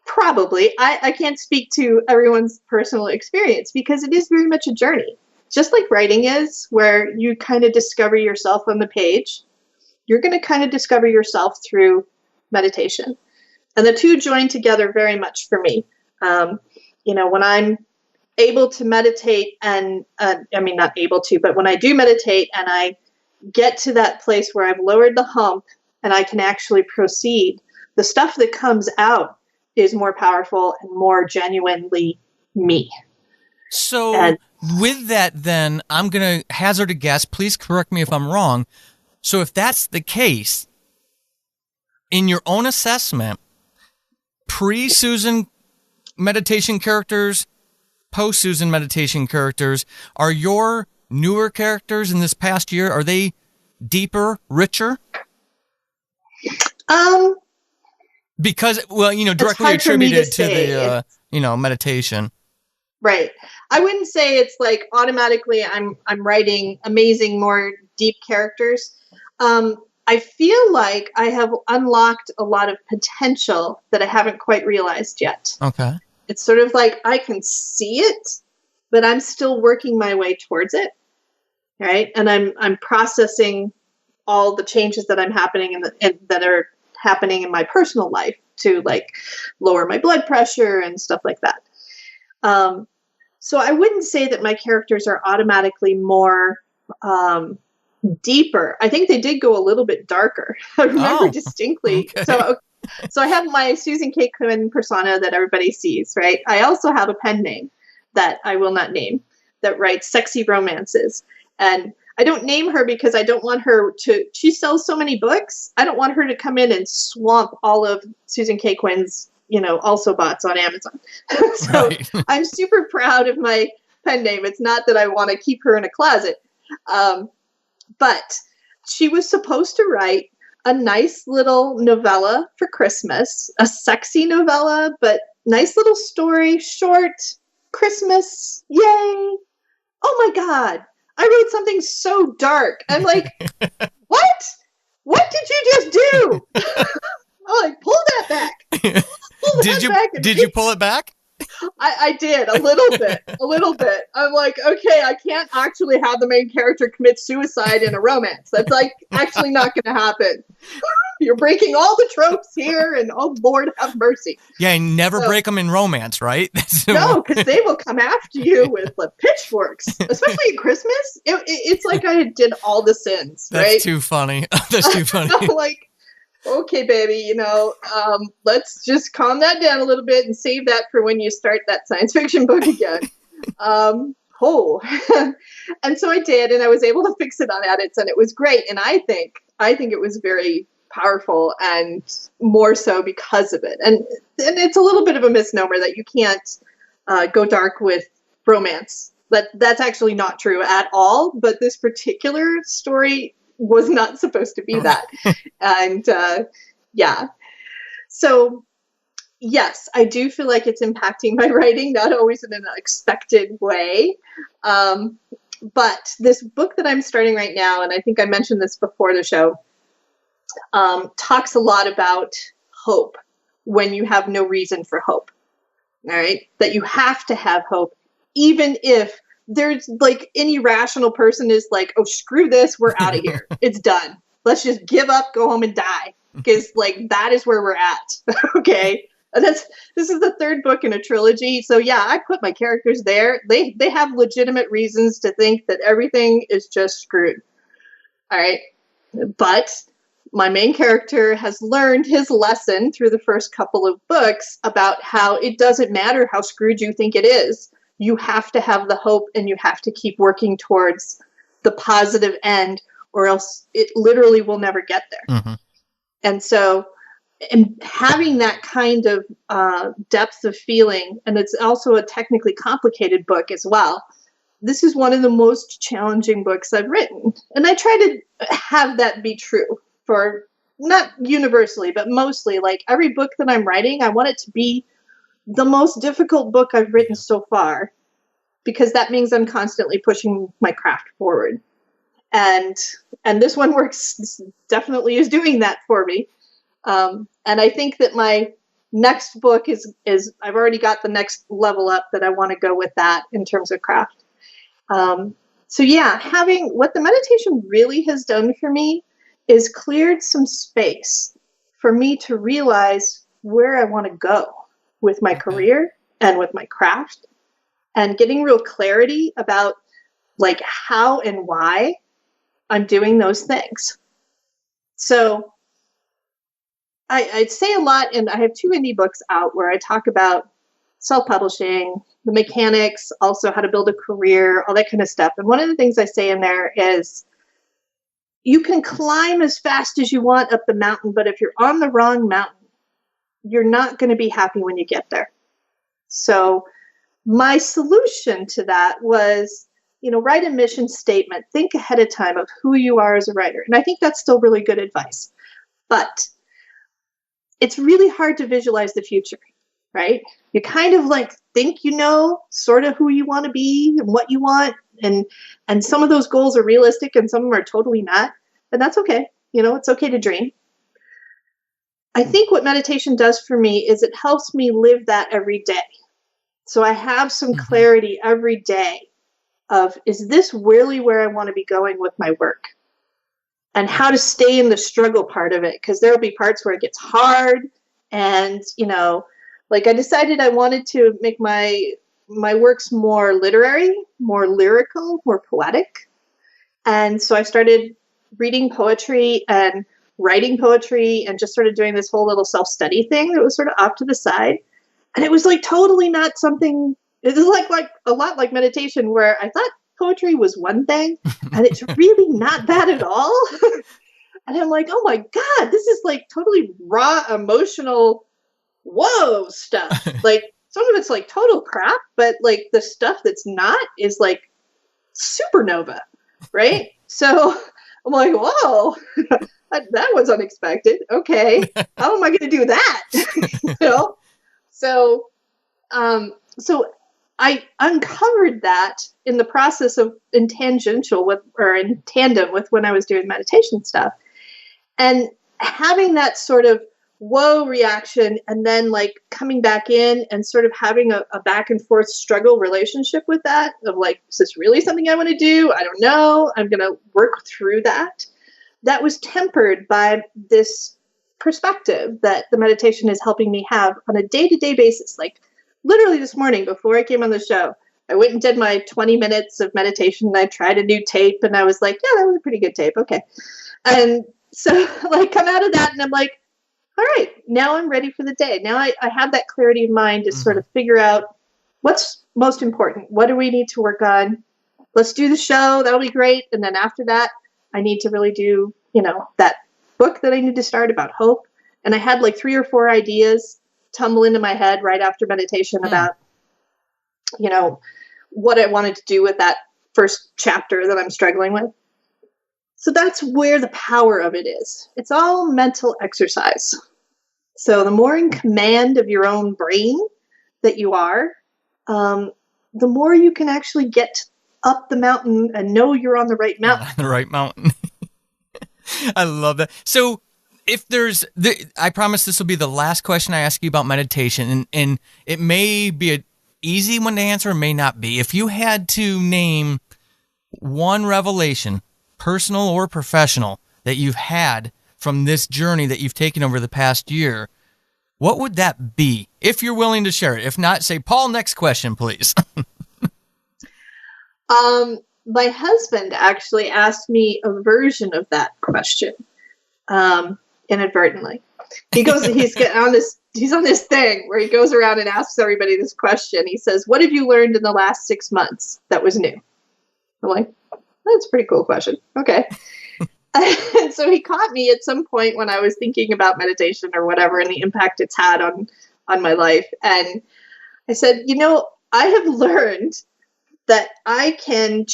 Probably. I can't speak to everyone's personal experience because it is very much a journey. Just like writing is, where you kind of discover yourself on the page, you're going to kind of discover yourself through meditation. And the two join together very much for me. When I'm able to meditate and, not able to, but when I do meditate and I get to that place where I've lowered the hump and I can actually proceed, the stuff that comes out is more powerful and more genuinely me. So with that, then I'm going to hazard a guess. Please correct me if I'm wrong. So if that's the case, in your own assessment, pre-Susan meditation characters, post-Susan meditation characters, are your newer characters in this past year, are they deeper, richer? Because, directly attributed to the, meditation. Right. I wouldn't say it's like automatically I'm writing amazing, more deep characters. I feel like I have unlocked a lot of potential that I haven't quite realized yet. Okay. It's sort of like I can see it, but I'm still working my way towards it. Right. And I'm processing all the changes that I'm happening and that are happening in my personal life to like lower my blood pressure and stuff like that. So I wouldn't say that my characters are automatically more deeper. I think they did go a little bit darker. I remember distinctly. Okay. So I have my Susan Kaye Quinn persona that everybody sees, right? I also have a pen name that I will not name that writes sexy romances. And I don't name her because I don't want her to, she sells so many books. I don't want her to come in and swamp all of Susan Kaye Quinn's, also bots on Amazon. So right. I'm super proud of my pen name. It's not that I want to keep her in a closet. But she was supposed to write a nice little novella for Christmas, a sexy novella, but nice little story, short, Christmas, yay. Oh my God. I wrote something so dark. I'm like, what? What did you just do? I'm like, pull that back. Did you pull it back? I did a little bit. I'm like, okay, I can't actually have the main character commit suicide in a romance. That's like actually not going to happen. You're breaking all the tropes here, and oh Lord have mercy. Yeah, and never break them in romance, right? No, because they will come after you with pitchforks, especially at Christmas. It's like I did all the sins. That's too funny. That's too funny. I'm like, okay, baby, let's just calm that down a little bit and save that for when you start that science fiction book again. And so I did, and I was able to fix it on edits, and it was great. And I think it was very powerful, and more so because of it. And it's a little bit of a misnomer that you can't go dark with romance. That's actually not true at all. But this particular story was not supposed to be that. And yeah. So yes, I do feel like it's impacting my writing, not always in an expected way. But this book that I'm starting right now, and I think I mentioned this before the show, talks a lot about hope when you have no reason for hope. All right. That you have to have hope, even if there's like any rational person is like, oh, screw this, we're out of here. It's done. Let's just give up, go home and die. Because like that is where we're at. Okay. And this is the third book in a trilogy. So yeah, I put my characters there. They have legitimate reasons to think that everything is just screwed. All right. But my main character has learned his lesson through the first couple of books about how it doesn't matter how screwed you think it is. You have to have the hope, and you have to keep working towards the positive end, or else it literally will never get there. Mm-hmm. And so, and having that kind of depth of feeling, and it's also a technically complicated book as well. This is one of the most challenging books I've written. And I try to have that be true for not universally, but mostly. Like every book that I'm writing, I want it to be the most difficult book I've written so far, because that means I'm constantly pushing my craft forward. And this one definitely is doing that for me. And I think that my next book is I've already got the next level up that I want to go with that in terms of craft. So yeah, having what the meditation really has done for me is cleared some space for me to realize where I want to go with my career and with my craft, and getting real clarity about like how and why I'm doing those things. So I'd say a lot, and I have 2 indie books out where I talk about self-publishing, the mechanics, also how to build a career, all that kind of stuff. And one of the things I say in there is you can climb as fast as you want up the mountain, but if you're on the wrong mountain, you're not going to be happy when you get there. So my solution to that was, write a mission statement. Think ahead of time of who you are as a writer. And I think that's still really good advice. But it's really hard to visualize the future, right? You kind of like think sort of who you want to be and what you want. And some of those goals are realistic and some of them are totally not. And that's okay. It's okay to dream. I think what meditation does for me is it helps me live that every day. So I have some clarity every day of, is this really where I want to be going with my work? And how to stay in the struggle part of it. Because there'll be parts where it gets hard. And, like I decided I wanted to make my works more literary, more lyrical, more poetic. And so I started reading poetry and writing poetry and just sort of doing this whole little self-study thing that was sort of off to the side. And it was like totally not something, it was like a lot like meditation, where I thought poetry was one thing and it's really not that at all. And I'm like, oh my God, this is like totally raw, emotional, whoa stuff. Like some of it's like total crap, but like the stuff that's not is like supernova, right? So I'm like, whoa, that was unexpected. Okay, how am I going to do that? So I uncovered that in the process of in tandem with when I was doing meditation stuff, and having that sort of whoa reaction, and then like coming back in and sort of having a back and forth struggle relationship with that of like, is this really something I want to do? I don't know. I'm going to work through that. That was tempered by this perspective that the meditation is helping me have on a day-to-day basis. Like literally this morning before I came on the show, I went and did my 20 minutes of meditation, and I tried a new tape, and I was like, yeah, that was a pretty good tape. Okay. And so like come out of that and I'm like, all right, now I'm ready for the day. Now I have that clarity of mind to sort of figure out what's most important. What do we need to work on? Let's do the show. That'll be great. And then after that, I need to really do, that book that I need to start about hope. And I had like 3 or 4 ideas tumble into my head right after meditation about, what I wanted to do with that first chapter that I'm struggling with. So that's where the power of it is. It's all mental exercise. So the more in command of your own brain that you are, the more you can actually get up the mountain and know you're on the right mountain. On the right mountain. I love that. So I promise this will be the last question I ask you about meditation, and it may be an easy one to answer, it may not be. If you had to name one revelation, personal or professional, that you've had from this journey that you've taken over the past year, what would that be? If you're willing to share it. If not, say, Paul, next question, please. My husband actually asked me a version of that question, inadvertently. He's on this thing where he goes around and asks everybody this question. He says, what have you learned in the last 6 months that was new? I'm like, that's a pretty cool question. Okay. And so he caught me at some point when I was thinking about meditation or whatever and the impact it's had on my life. And I said, I have learned that I can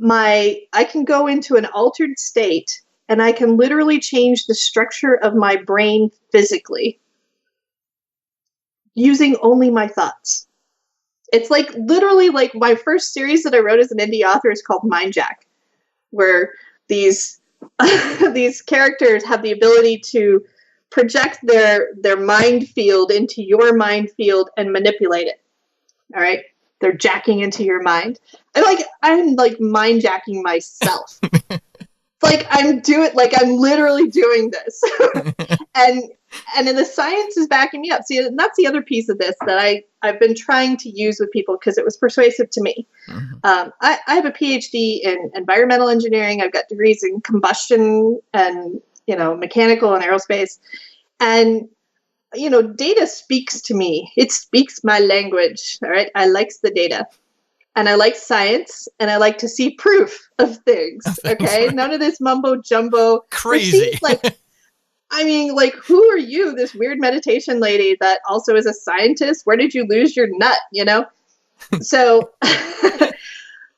I can go into an altered state and I can literally change the structure of my brain physically using only my thoughts. It's like literally like my first series that I wrote as an indie author is called Mind Jack, where these characters have the ability to project their mind field into your mind field and manipulate it. All right. They're jacking into your mind. I'm like mind jacking myself. I'm literally doing this. and then the science is backing me up. See, and that's the other piece of this that I've been trying to use with people because it was persuasive to me. Mm-hmm. I have a PhD in environmental engineering. I've got degrees in combustion and, mechanical and aerospace. And, data speaks to me. It speaks my language. All right. I likes the data. And I like science, and I like to see proof of things. Okay, none of this mumbo jumbo. Crazy. Who are you, this weird meditation lady that also is a scientist? Where did you lose your nut? So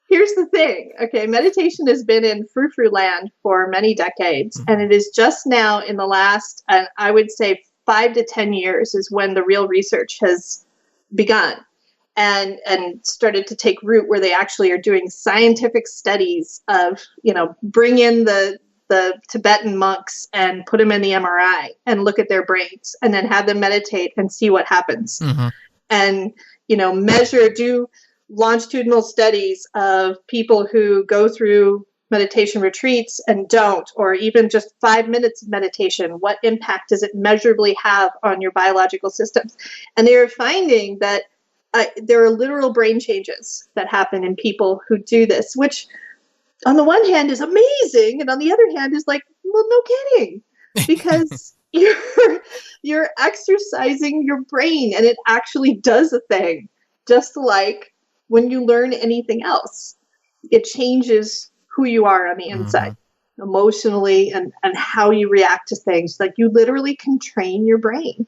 here's the thing. Okay, meditation has been in frou-frou land for many decades, and it is just now in the last, I would say, 5 to 10 years is when the real research has begun. And started to take root where they actually are doing scientific studies of, bring in the Tibetan monks and put them in the MRI and look at their brains and then have them meditate and see what happens. Mm-hmm. And, do longitudinal studies of people who go through meditation retreats and don't, or even just 5 minutes of meditation. What impact does it measurably have on your biological systems? And they are finding that there are literal brain changes that happen in people who do this, which on the one hand is amazing. And on the other hand is like, well, no kidding, because you're exercising your brain and it actually does a thing. Just like when you learn anything else, it changes who you are on the inside, emotionally, and how you react to things. Like you literally can train your brain,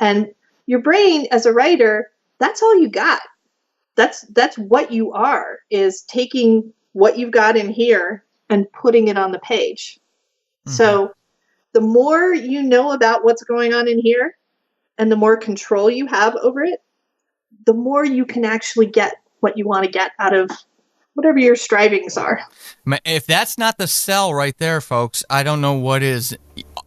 and your brain as a writer, that's all you got. That's what you are, is taking what you've got in here and putting it on the page. Mm-hmm. So the more you know about what's going on in here and the more control you have over it, the more you can actually get what you want to get out of whatever your strivings are. If that's not the sell right there, folks, I don't know what is.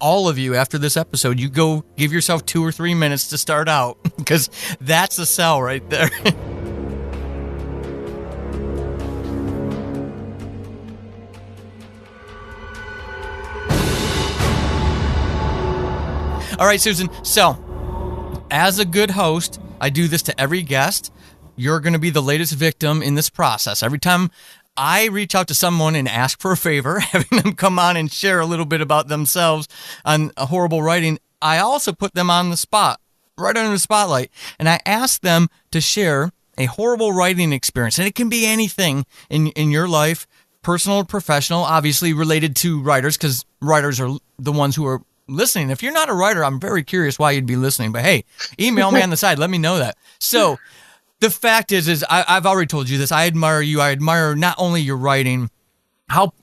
all of you, after this episode, you go give yourself 2 or 3 minutes to start out, because that's a sell right there. All right, Susan. So, as a good host, I do this to every guest. You're going to be the latest victim in this process. Every time I reach out to someone and ask for a favor, having them come on and share a little bit about themselves on a horrible writing, I also put them on the spot, right under the spotlight, and I ask them to share a horrible writing experience. And it can be anything in your life, personal or professional, obviously related to writers, because writers are the ones who are listening. If you're not a writer, I'm very curious why you'd be listening. But hey, email me on the side. Let me know that. So the fact is I've already told you this. I admire you. I admire not only your writing, how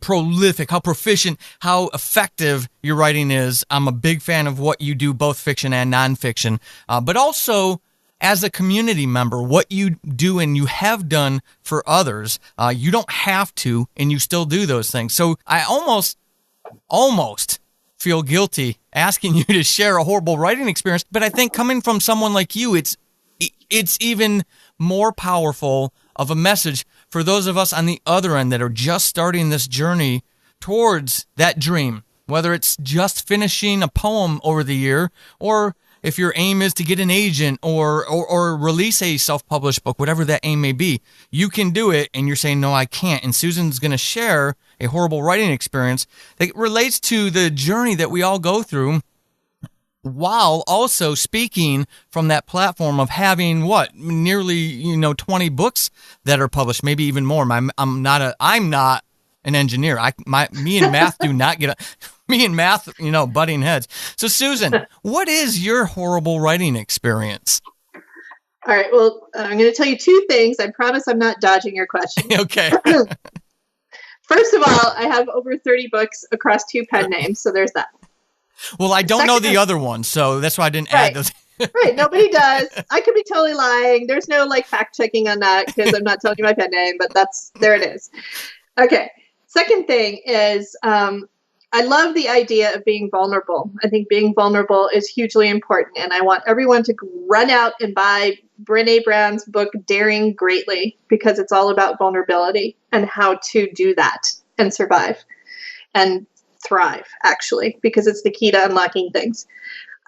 prolific, how proficient, how effective your writing is. I'm a big fan of what you do, both fiction and nonfiction, but also as a community member, what you do and you have done for others. You don't have to, and you still do those things. So I almost feel guilty asking you to share a horrible writing experience, but I think coming from someone like you, it's even more powerful of a message for those of us on the other end that are just starting this journey towards that dream, whether it's just finishing a poem over the year, or if your aim is to get an agent or release a self-published book, whatever that aim may be. You can do it, and you're saying, no, I can't. And Susan's going to share a horrible writing experience that relates to the journey that we all go through, while also speaking from that platform of having nearly 20 books that are published, maybe even more. I'm not an engineer. Me and math do not get me and math, butting heads. So Susan, what is your horrible writing experience? All right. Well, I'm going to tell you 2 things. I promise I'm not dodging your question. Okay. First of all, I have over 30 books across 2 pen names, so there's that. Well, I don't know the other one, so that's why I didn't add those. Right. Nobody does. I could be totally lying. There's no fact checking on that because I'm not telling you my pen name, but there it is. Okay. Second thing is, I love the idea of being vulnerable. I think being vulnerable is hugely important, and I want everyone to run out and buy Brene Brown's book, Daring Greatly, because it's all about vulnerability and how to do that and survive and thrive, actually, because it's the key to unlocking things.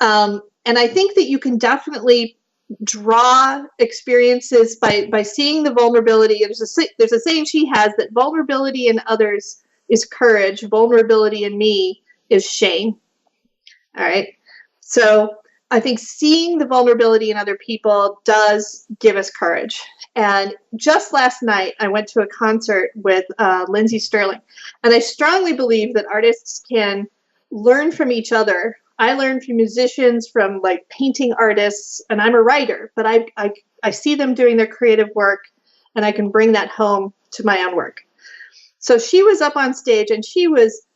And I think that you can definitely draw experiences by seeing the vulnerability. There's a saying she has that vulnerability in others is courage. Vulnerability in me is shame. All right. So I think seeing the vulnerability in other people does give us courage. And just last night, I went to a concert with Lindsey Sterling. And I strongly believe that artists can learn from each other. I learn from musicians, from painting artists, and I'm a writer, but I see them doing their creative work, and I can bring that home to my own work. So she was up on stage, and she was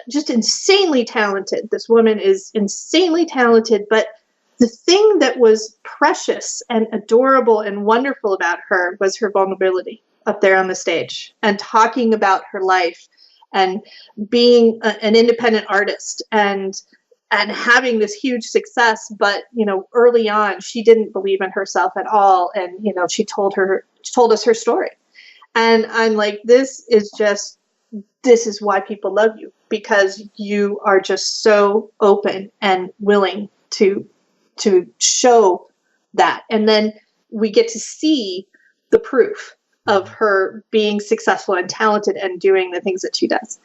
just insanely talented. This woman is insanely talented, but the thing that was precious and adorable and wonderful about her was her vulnerability up there on the stage and talking about her life and being an independent artist and having this huge success. But, early on, she didn't believe in herself at all. And, she told us her story. And I'm like, this is why people love you, because you are just so open and willing to show that. And then we get to see the proof of her being successful and talented and doing the things that she does.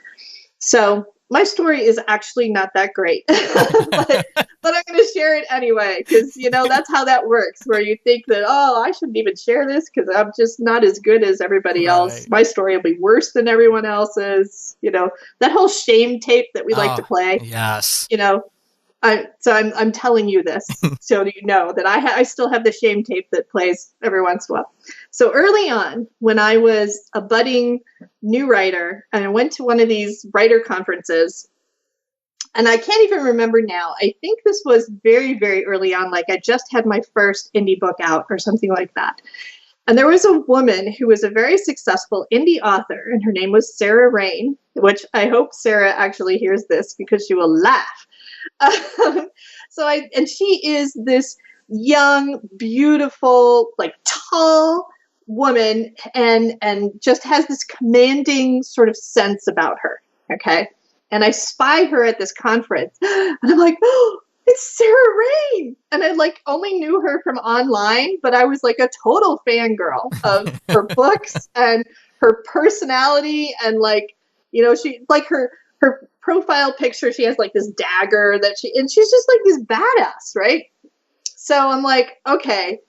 So my story is actually not that great, but I'm going to share it anyway, because, that's how that works, where you think that, I shouldn't even share this because I'm just not as good as everybody else. My story will be worse than everyone else's, that whole shame tape that we like to play. Yes. I'm telling you this so you know that I still have the shame tape that plays every once in a while. So early on, when I was a budding new writer, and I went to one of these writer conferences, and I can't even remember now. I think this was very, very early on. I just had my first indie book out or something like that. And there was a woman who was a very successful indie author, and her name was Sarah Rain, which I hope Sarah actually hears this because she will laugh. And she is this young, beautiful, like tall woman, and just has this commanding sort of sense about her. Okay. And I spy her at this conference, and I'm like, oh, it's Sarah Rain. And I like only knew her from online, but I was like a total fangirl of her books and her personality. And like, you know, she like her profile picture, she has like this dagger and she's just like this badass, right? So I'm like, okay,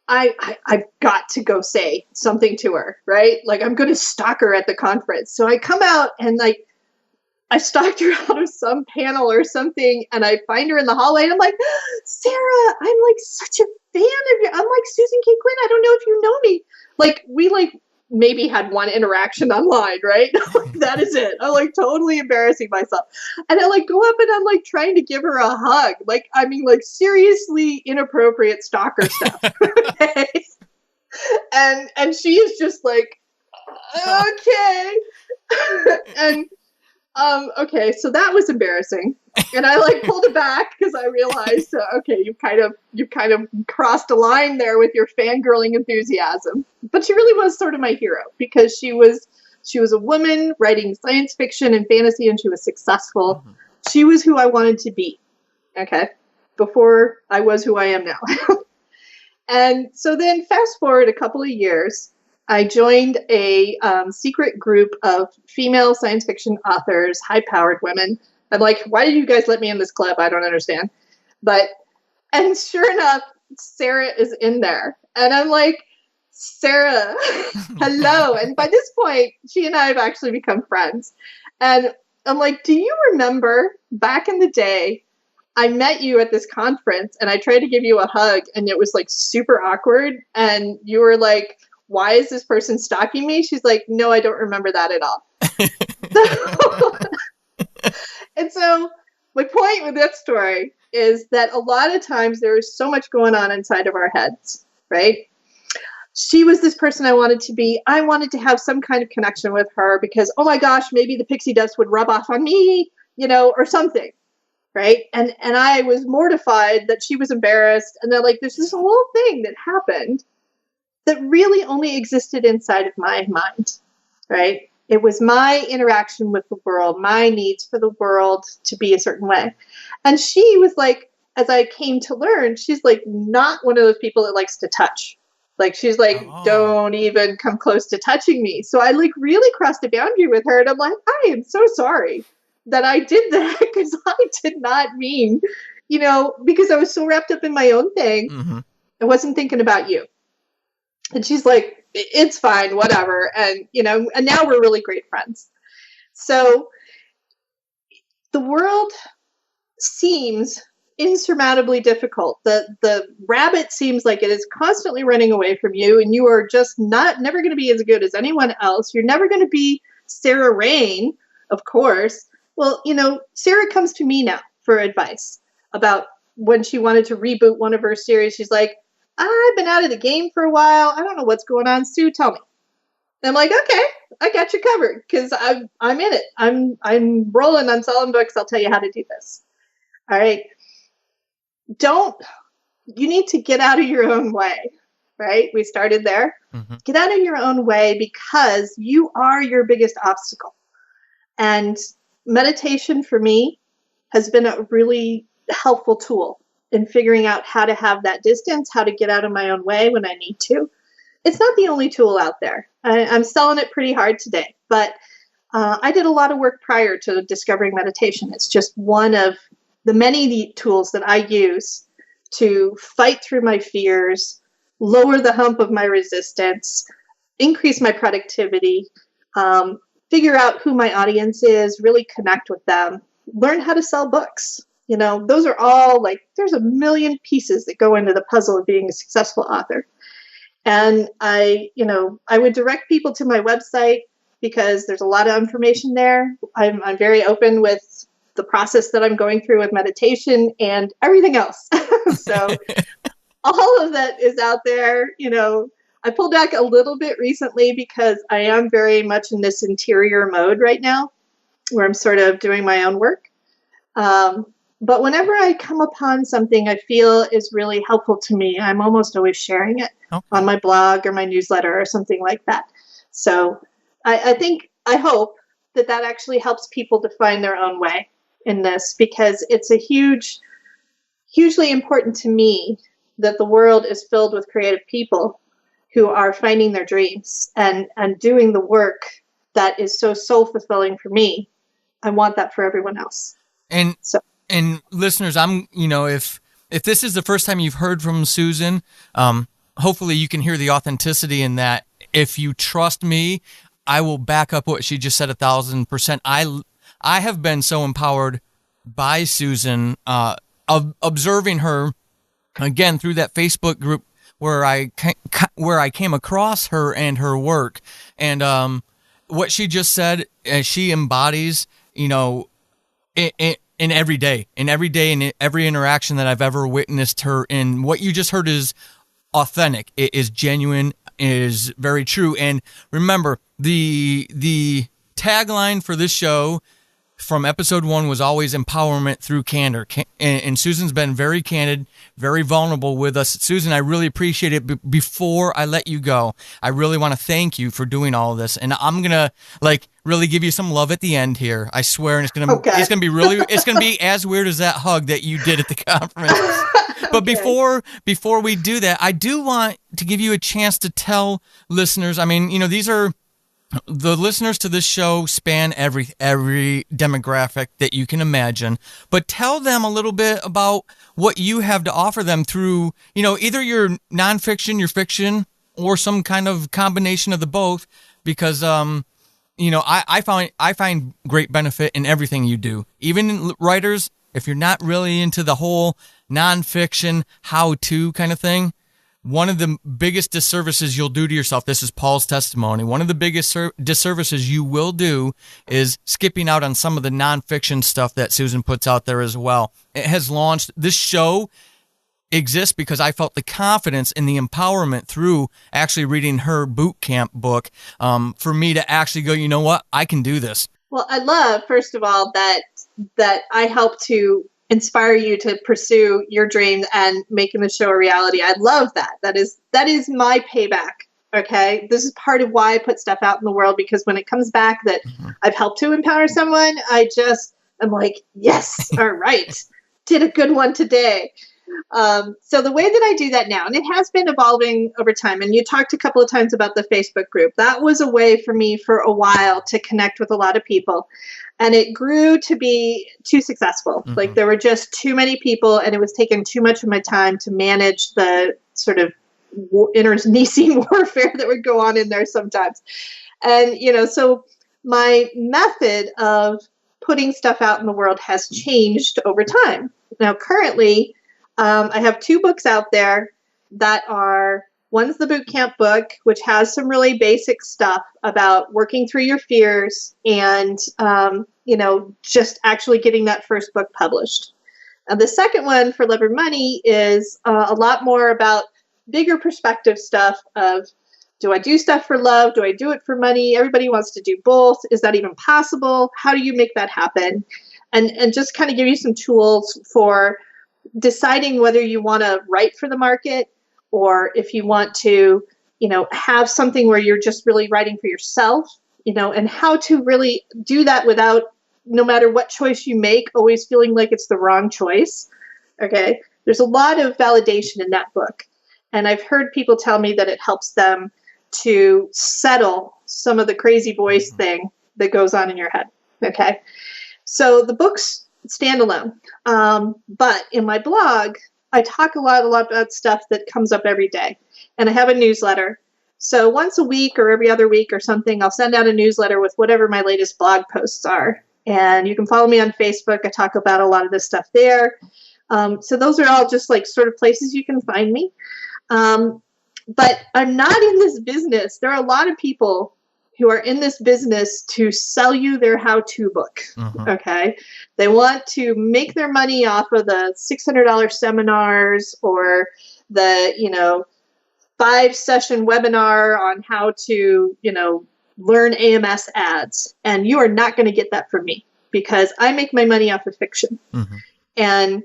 I've got to go say something to her, right? Like I'm going to stalk her at the conference. So I come out and like, I stalked her out of some panel or something, and I find her in the hallway, and I'm like, Sarah, I'm like such a fan of you. I'm like Susan Kaye Quinn. I don't know if you know me. Like we like maybe had one interaction online, right? That is it. I'm like totally embarrassing myself. And I like go up and I'm like trying to give her a hug. Like, I mean, like seriously inappropriate stalker stuff. Okay? And she is just like, okay. And okay, so that was embarrassing, and I like pulled it back because I realized, okay, you kind of crossed a line there with your fangirling enthusiasm. But she really was sort of my hero because she was a woman writing science fiction and fantasy, and she was successful. Mm-hmm. She was who I wanted to be. Okay, before I was who I am now. And so then, fast forward a couple of years. I joined a secret group of female science fiction authors, high-powered women. I'm like, why did you guys let me in this club? I don't understand. And sure enough, Sarah is in there. And I'm like, Sarah, hello. And by this point, she and I have actually become friends. And I'm like, do you remember back in the day, I met you at this conference and I tried to give you a hug and it was like super awkward. And you were like, why is this person stalking me? She's like, no, I don't remember that at all. And so my point with that story is that a lot of times there is so much going on inside of our heads, right? She was this person I wanted to be. I wanted to have some kind of connection with her because, oh my gosh, maybe the pixie dust would rub off on me, you know, or something, right? And I was mortified that she was embarrassed. And then like, there's this whole thing that happened that really only existed inside of my mind, right? It was my interaction with the world, my needs for the world to be a certain way. And she was like, as I came to learn, she's like not one of those people that likes to touch. Like, she's like, don't even come close to touching me. So I like really crossed a boundary with her. And I'm like, I am so sorry that I did that because I did not mean, you know, because I was so wrapped up in my own thing. Mm-hmm. I wasn't thinking about you. And she's like, it's fine, whatever. And, you know, and now we're really great friends. So the world seems insurmountably difficult. The rabbit seems like it is constantly running away from you, and you are just never going to be as good as anyone else. You're never going to be Sarah Rain, of course. Well, you know, Sarah comes to me now for advice about when she wanted to reboot one of her series. She's like, I've been out of the game for a while. I don't know what's going on. Sue, tell me. And I'm like, okay, I got you covered because I'm in it. I'm rolling. I'm selling books. I'll tell you how to do this. All right. You need to get out of your own way, right? We started there. Mm-hmm. Get out of your own way because you are your biggest obstacle. And meditation for me has been a really helpful tool in figuring out how to have that distance, how to get out of my own way when I need to. It's not the only tool out there. I'm selling it pretty hard today, but I did a lot of work prior to discovering meditation. It's just one of the many tools that I use to fight through my fears, lower the hump of my resistance, increase my productivity, figure out who my audience is, really connect with them, learn how to sell books. You know, those are all like, there's a million pieces that go into the puzzle of being a successful author. And I would direct people to my website because there's a lot of information there. I'm very open with the process that I'm going through with meditation and everything else. So all of that is out there. You know, I pulled back a little bit recently because I am very much in this interior mode right now where I'm sort of doing my own work. But whenever I come upon something I feel is really helpful to me, I'm almost always sharing it on my blog or my newsletter or something like that. So I hope that actually helps people to find their own way in this, because it's hugely important to me that the world is filled with creative people who are finding their dreams and doing the work that is so soul fulfilling for me. I want that for everyone else. And listeners, if this is the first time you've heard from Susan, hopefully you can hear the authenticity in that. If you trust me, I will back up what she just said 1,000%. I have been so empowered by Susan, observing her again through that Facebook group where I came across her and her work, and what she just said, she embodies, in every day, in every interaction that I've ever witnessed her in. What you just heard is authentic. It is genuine. It is very true. And remember, the tagline for this show from episode 1 was always empowerment through candor. And Susan's been very candid, very vulnerable with us. Susan, I really appreciate it. Before I let you go, I really want to thank you for doing all of this. And I'm going to really give you some love at the end here. I swear. And it's going to be really, it's going to be as weird as that hug that you did at the conference. But before we do that, I do want to give you a chance to tell listeners, these are, the listeners to this show span every demographic that you can imagine, but tell them a little bit about what you have to offer them through, either your nonfiction, your fiction, or some kind of combination of the both, because, I find great benefit in everything you do. Even writers, if you're not really into the whole nonfiction how-to kind of thing, one of the biggest disservices you'll do to yourself, this is Paul's testimony, one of the biggest disservices you will do is skipping out on some of the nonfiction stuff that Susan puts out there as well. It has launched, this show exists because I felt the confidence and the empowerment through actually reading her boot camp book for me to actually go, you know what, I can do this. Well, I love, first of all, that I help to inspire you to pursue your dream and making the show a reality. I love that. That is my payback. Okay. This is part of why I put stuff out in the world, because when it comes back that I've helped to empower someone, I'm like, yes, all right. Did a good one today. So the way that I do that now, and it has been evolving over time, and you talked a couple of times about the Facebook group, that was a way for me for a while to connect with a lot of people. And it grew to be too successful. Mm-hmm. Like there were just too many people, and it was taking too much of my time to manage the sort of internecine warfare that would go on in there sometimes. And, so my method of putting stuff out in the world has changed over time. Now, currently, I have 2 books out there that are, one's the boot camp book, which has some really basic stuff about working through your fears and, just actually getting that first book published. And the second one, For Love or Money, is a lot more about bigger perspective stuff of, do I do stuff for love? Do I do it for money? Everybody wants to do both. Is that even possible? How do you make that happen? And just kind of give you some tools for deciding whether you want to write for the market, or if you want to, have something where you're just really writing for yourself, and how to really do that without, no matter what choice you make, always feeling like it's the wrong choice. Okay. There's a lot of validation in that book. And I've heard people tell me that it helps them to settle some of the crazy voice thing that goes on in your head. Okay. So the book's standalone. But in my blog, I talk a lot about stuff that comes up every day. And I have a newsletter. So once a week or every other week or something, I'll send out a newsletter with whatever my latest blog posts are. And you can follow me on Facebook. I talk about a lot of this stuff there. So those are all just like sort of places you can find me. But I'm not in this business. There are a lot of people who are in this business to sell you their how-to book. Mm-hmm. Okay. They want to make their money off of the $600 seminars or the, 5-session webinar on how to, learn AMS ads. And you are not going to get that from me because I make my money off of fiction. Mm-hmm. And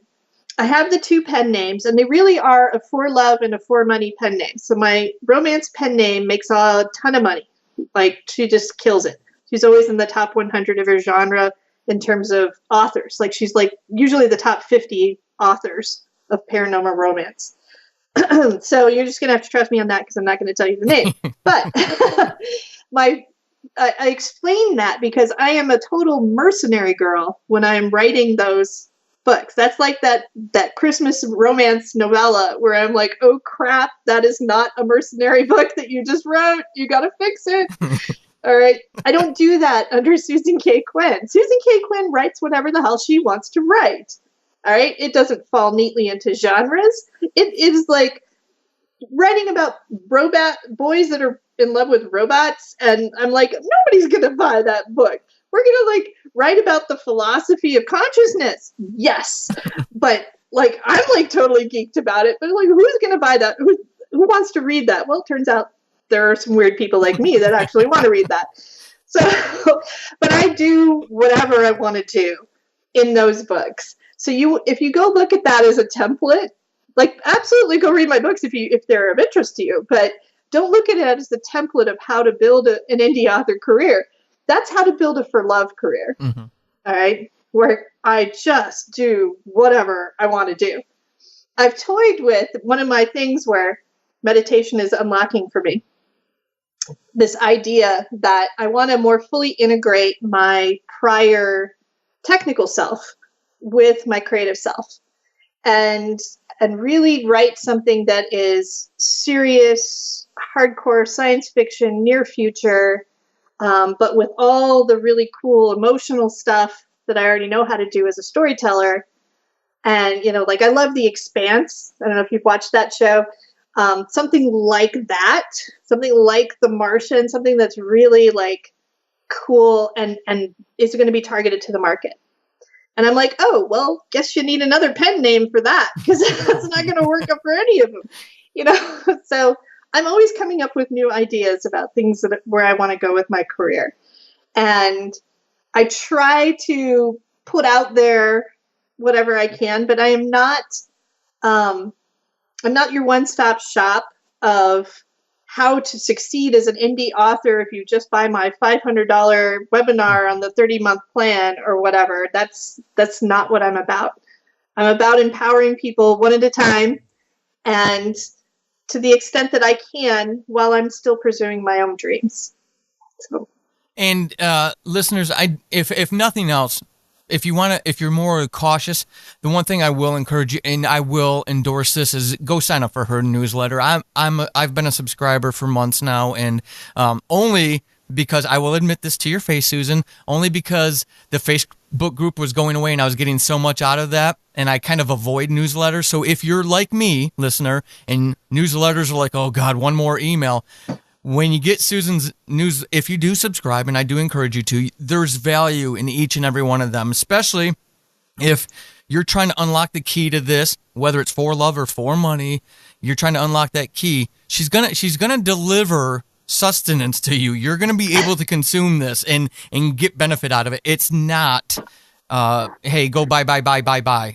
I have the 2 pen names, and they really are a for love and a for money pen name. So my romance pen name makes a ton of money. Like, she just kills it. She's always in the top 100 of her genre in terms of authors. Like, she's like usually the top 50 authors of paranormal romance. So you're just going to have to trust me on that because I'm not going to tell you the name. But I explain that because I am a total mercenary girl when I'm writing those books. That's like that Christmas romance novella where I'm like, oh crap, that is not a mercenary book that you just wrote. You got to fix it. All right. I don't do that under Susan Kaye Quinn. Susan Kaye Quinn writes whatever the hell she wants to write. All right. It doesn't fall neatly into genres. It is like writing about boys that are in love with robots. And I'm like, nobody's going to buy that book. We're going to write about the philosophy of consciousness. Yes. But I'm totally geeked about it. But who's going to buy that? Who wants to read that? Well, it turns out there are some weird people like me that actually want to read that. So, but I do whatever I want to do in those books. So if you go look at that as a template, absolutely go read my books if they're of interest to you, but don't look at it as the template of how to build an indie author career. That's how to build a for love career. Mm-hmm. All right. Where I just do whatever I want to do. I've toyed with one of my things where meditation is unlocking for me. This idea that I want to more fully integrate my prior technical self with my creative self and really write something that is serious, hardcore science fiction, near future, but with all the really cool emotional stuff that I already know how to do as a storyteller. And, I love The Expanse. I don't know if you've watched that show. Something like that, something like The Martian, something that's really cool and is going to be targeted to the market. And I'm like, oh, well, guess you need another pen name for that because that's not going to work up for any of them, So I'm always coming up with new ideas about things where I want to go with my career. And I try to put out there whatever I can, but I am not, I'm not your one-stop shop of how to succeed as an indie author if you just buy my $500 webinar on the 30-month plan or whatever. That's not what I'm about. I'm about empowering people one at a time and to the extent that I can while I'm still pursuing my own dreams. So. And listeners, if nothing else, if you're more cautious, the one thing I will encourage you, and I will endorse this, is go sign up for her newsletter. I've been a subscriber for months now, and only because I will admit this to your face, Susan, only because the Facebook group was going away and I was getting so much out of that, and I kind of avoid newsletters. So if you're like me, listener, and newsletters are like, oh God, one more email. When you get Susan's news, if you do subscribe, and I do encourage you to, there's value in each and every one of them, especially if you're trying to unlock the key to this, whether it's for love or for money, you're trying to unlock that key. She's gonna deliver sustenance to you. You're gonna be able to consume this and get benefit out of it. It's not hey, go buy.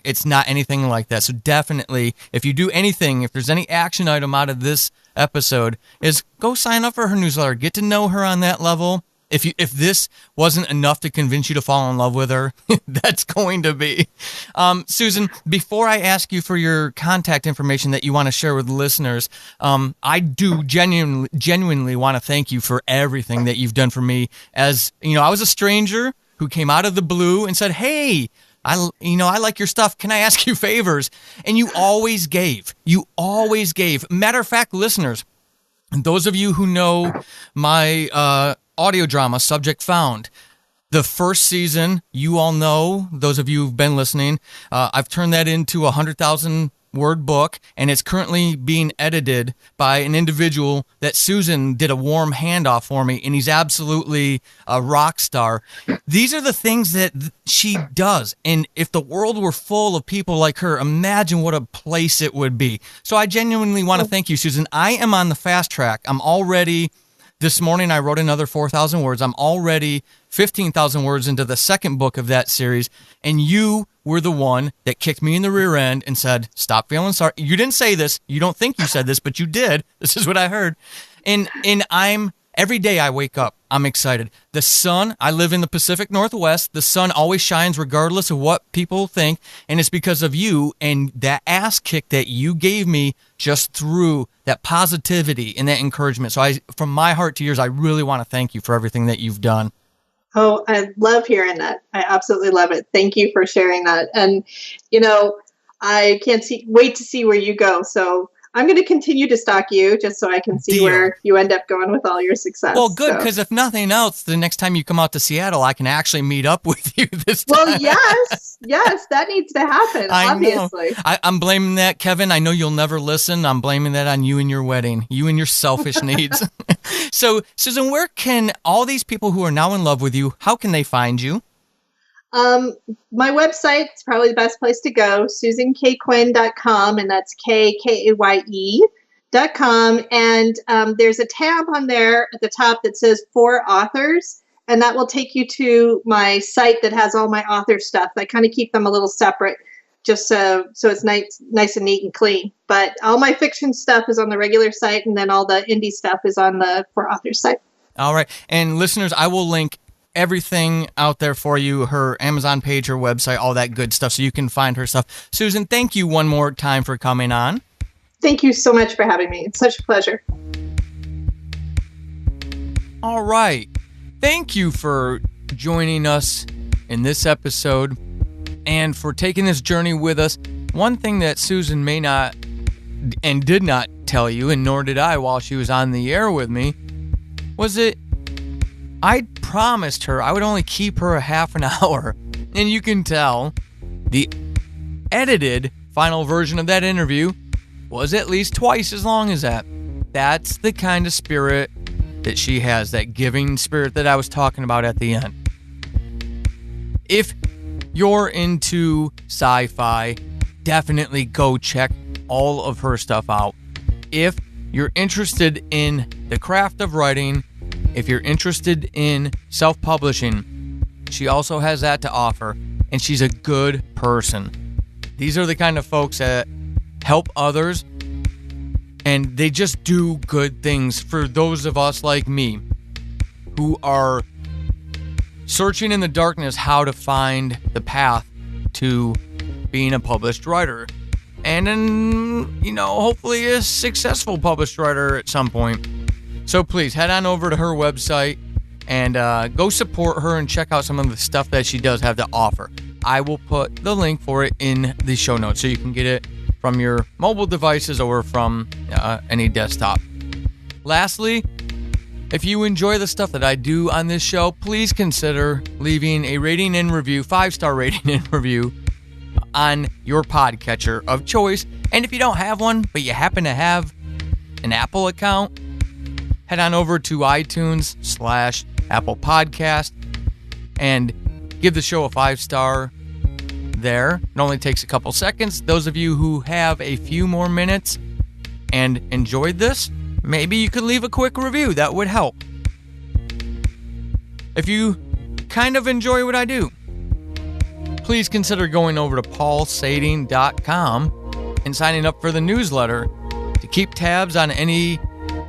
It's not anything like that. So definitely, if you do anything, if there's any action item out of this episode, is go sign up for her newsletter. Get to know her on that level. If this wasn't enough to convince you to fall in love with her, that's going to be. Susan, before I ask you for your contact information that you want to share with listeners, I do genuinely want to thank you for everything that you've done for me. As you know, I was a stranger who came out of the blue and said, hey, I like your stuff. Can I ask you favors? And you always gave. Matter of fact, listeners, those of you who know my audio drama, Subject Found, the first season, you all know, those of you who've been listening, I've turned that into 100,000 word book, and it's currently being edited by an individual that Susan did a warm handoff for me, and he's absolutely a rock star. These are the things that she does, and if the world were full of people like her, imagine what a place it would be. So I genuinely want to thank you, Susan. I am on the fast track. I'm already... This morning, I wrote another 4,000 words. I'm already 15,000 words into the second book of that series, and you were the one that kicked me in the rear end and said, stop feeling sorry. You didn't say this. You don't think you said this, but you did. This is what I heard. And every day I wake up, I'm excited. The sun, I live in the Pacific Northwest. The sun always shines regardless of what people think, and it's because of you and that ass kick that you gave me just through that positivity and that encouragement. So from my heart to yours, I really want to thank you for everything that you've done. Oh, I love hearing that. I absolutely love it. Thank you for sharing that. And, I can't wait to see where you go. So I'm going to continue to stalk you just so I can see where you end up going with all your success. Well, good, because if nothing else, the next time you come out to Seattle, I can actually meet up with you this time. Well, yes, that needs to happen, obviously. I'm blaming that, Kevin. I know you'll never listen. I'm blaming that on you and your wedding, you and your selfish needs. So, Susan, where can all these people who are now in love with you, how can they find you? My website is probably the best place to go, susankayequinn.com, and that's KAYE.com. And there's a tab on there at the top that says For Authors, and that will take you to my site that has all my author stuff. I kind of keep them a little separate, just so it's nice and neat and clean. But all my fiction stuff is on the regular site, and then all the indie stuff is on the For Authors site. All right. And listeners, I will link everything out there for you, her Amazon page, her website, all that good stuff, so you can find her stuff. Susan, thank you one more time for coming on. Thank you so much for having me. It's such a pleasure. All right. Thank you for joining us in this episode and for taking this journey with us. One thing that Susan may not and did not tell you, and nor did I while she was on the air with me, was that I promised her I would only keep her a half an hour. And you can tell the edited final version of that interview was at least twice as long as that. That's the kind of spirit that she has, that giving spirit that I was talking about at the end. If you're into sci-fi, definitely go check all of her stuff out. If you're interested in the craft of writing, if you're interested in self-publishing, she also has that to offer, and she's a good person. These are the kind of folks that help others, and they just do good things for those of us like me who are searching in the darkness how to find the path to being a published writer. And then, hopefully a successful published writer at some point. So please head on over to her website and go support her and check out some of the stuff that she does have to offer. I will put the link for it in the show notes so you can get it from your mobile devices or from any desktop. Lastly, if you enjoy the stuff that I do on this show, please consider leaving a rating and review, 5-star rating and review on your podcatcher of choice. And if you don't have one, but you happen to have an Apple account, head on over to iTunes/Apple Podcast and give the show a 5-star there. It only takes a couple seconds. Those of you who have a few more minutes and enjoyed this, maybe you could leave a quick review. That would help. If you kind of enjoy what I do, please consider going over to paulsading.com and signing up for the newsletter to keep tabs on any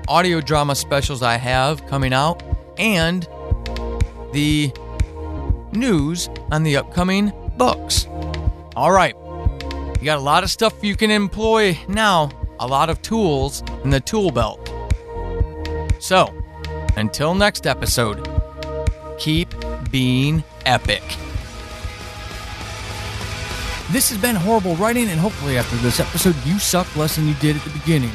audio drama specials I have coming out and the news on the upcoming books. All right. You got a lot of stuff you can employ now, a lot of tools in the tool belt. So, until next episode, keep being epic. This has been Horrible Writing, and hopefully after this episode, you suck less than you did at the beginning.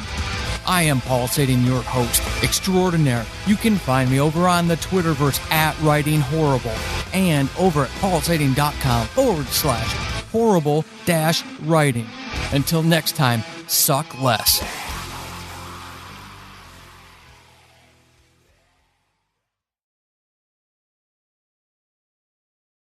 I am Paul Sading, your host extraordinaire. You can find me over on the Twitterverse @WritingHorrible and over at paulsading.com /horrible-writing. Until next time, suck less.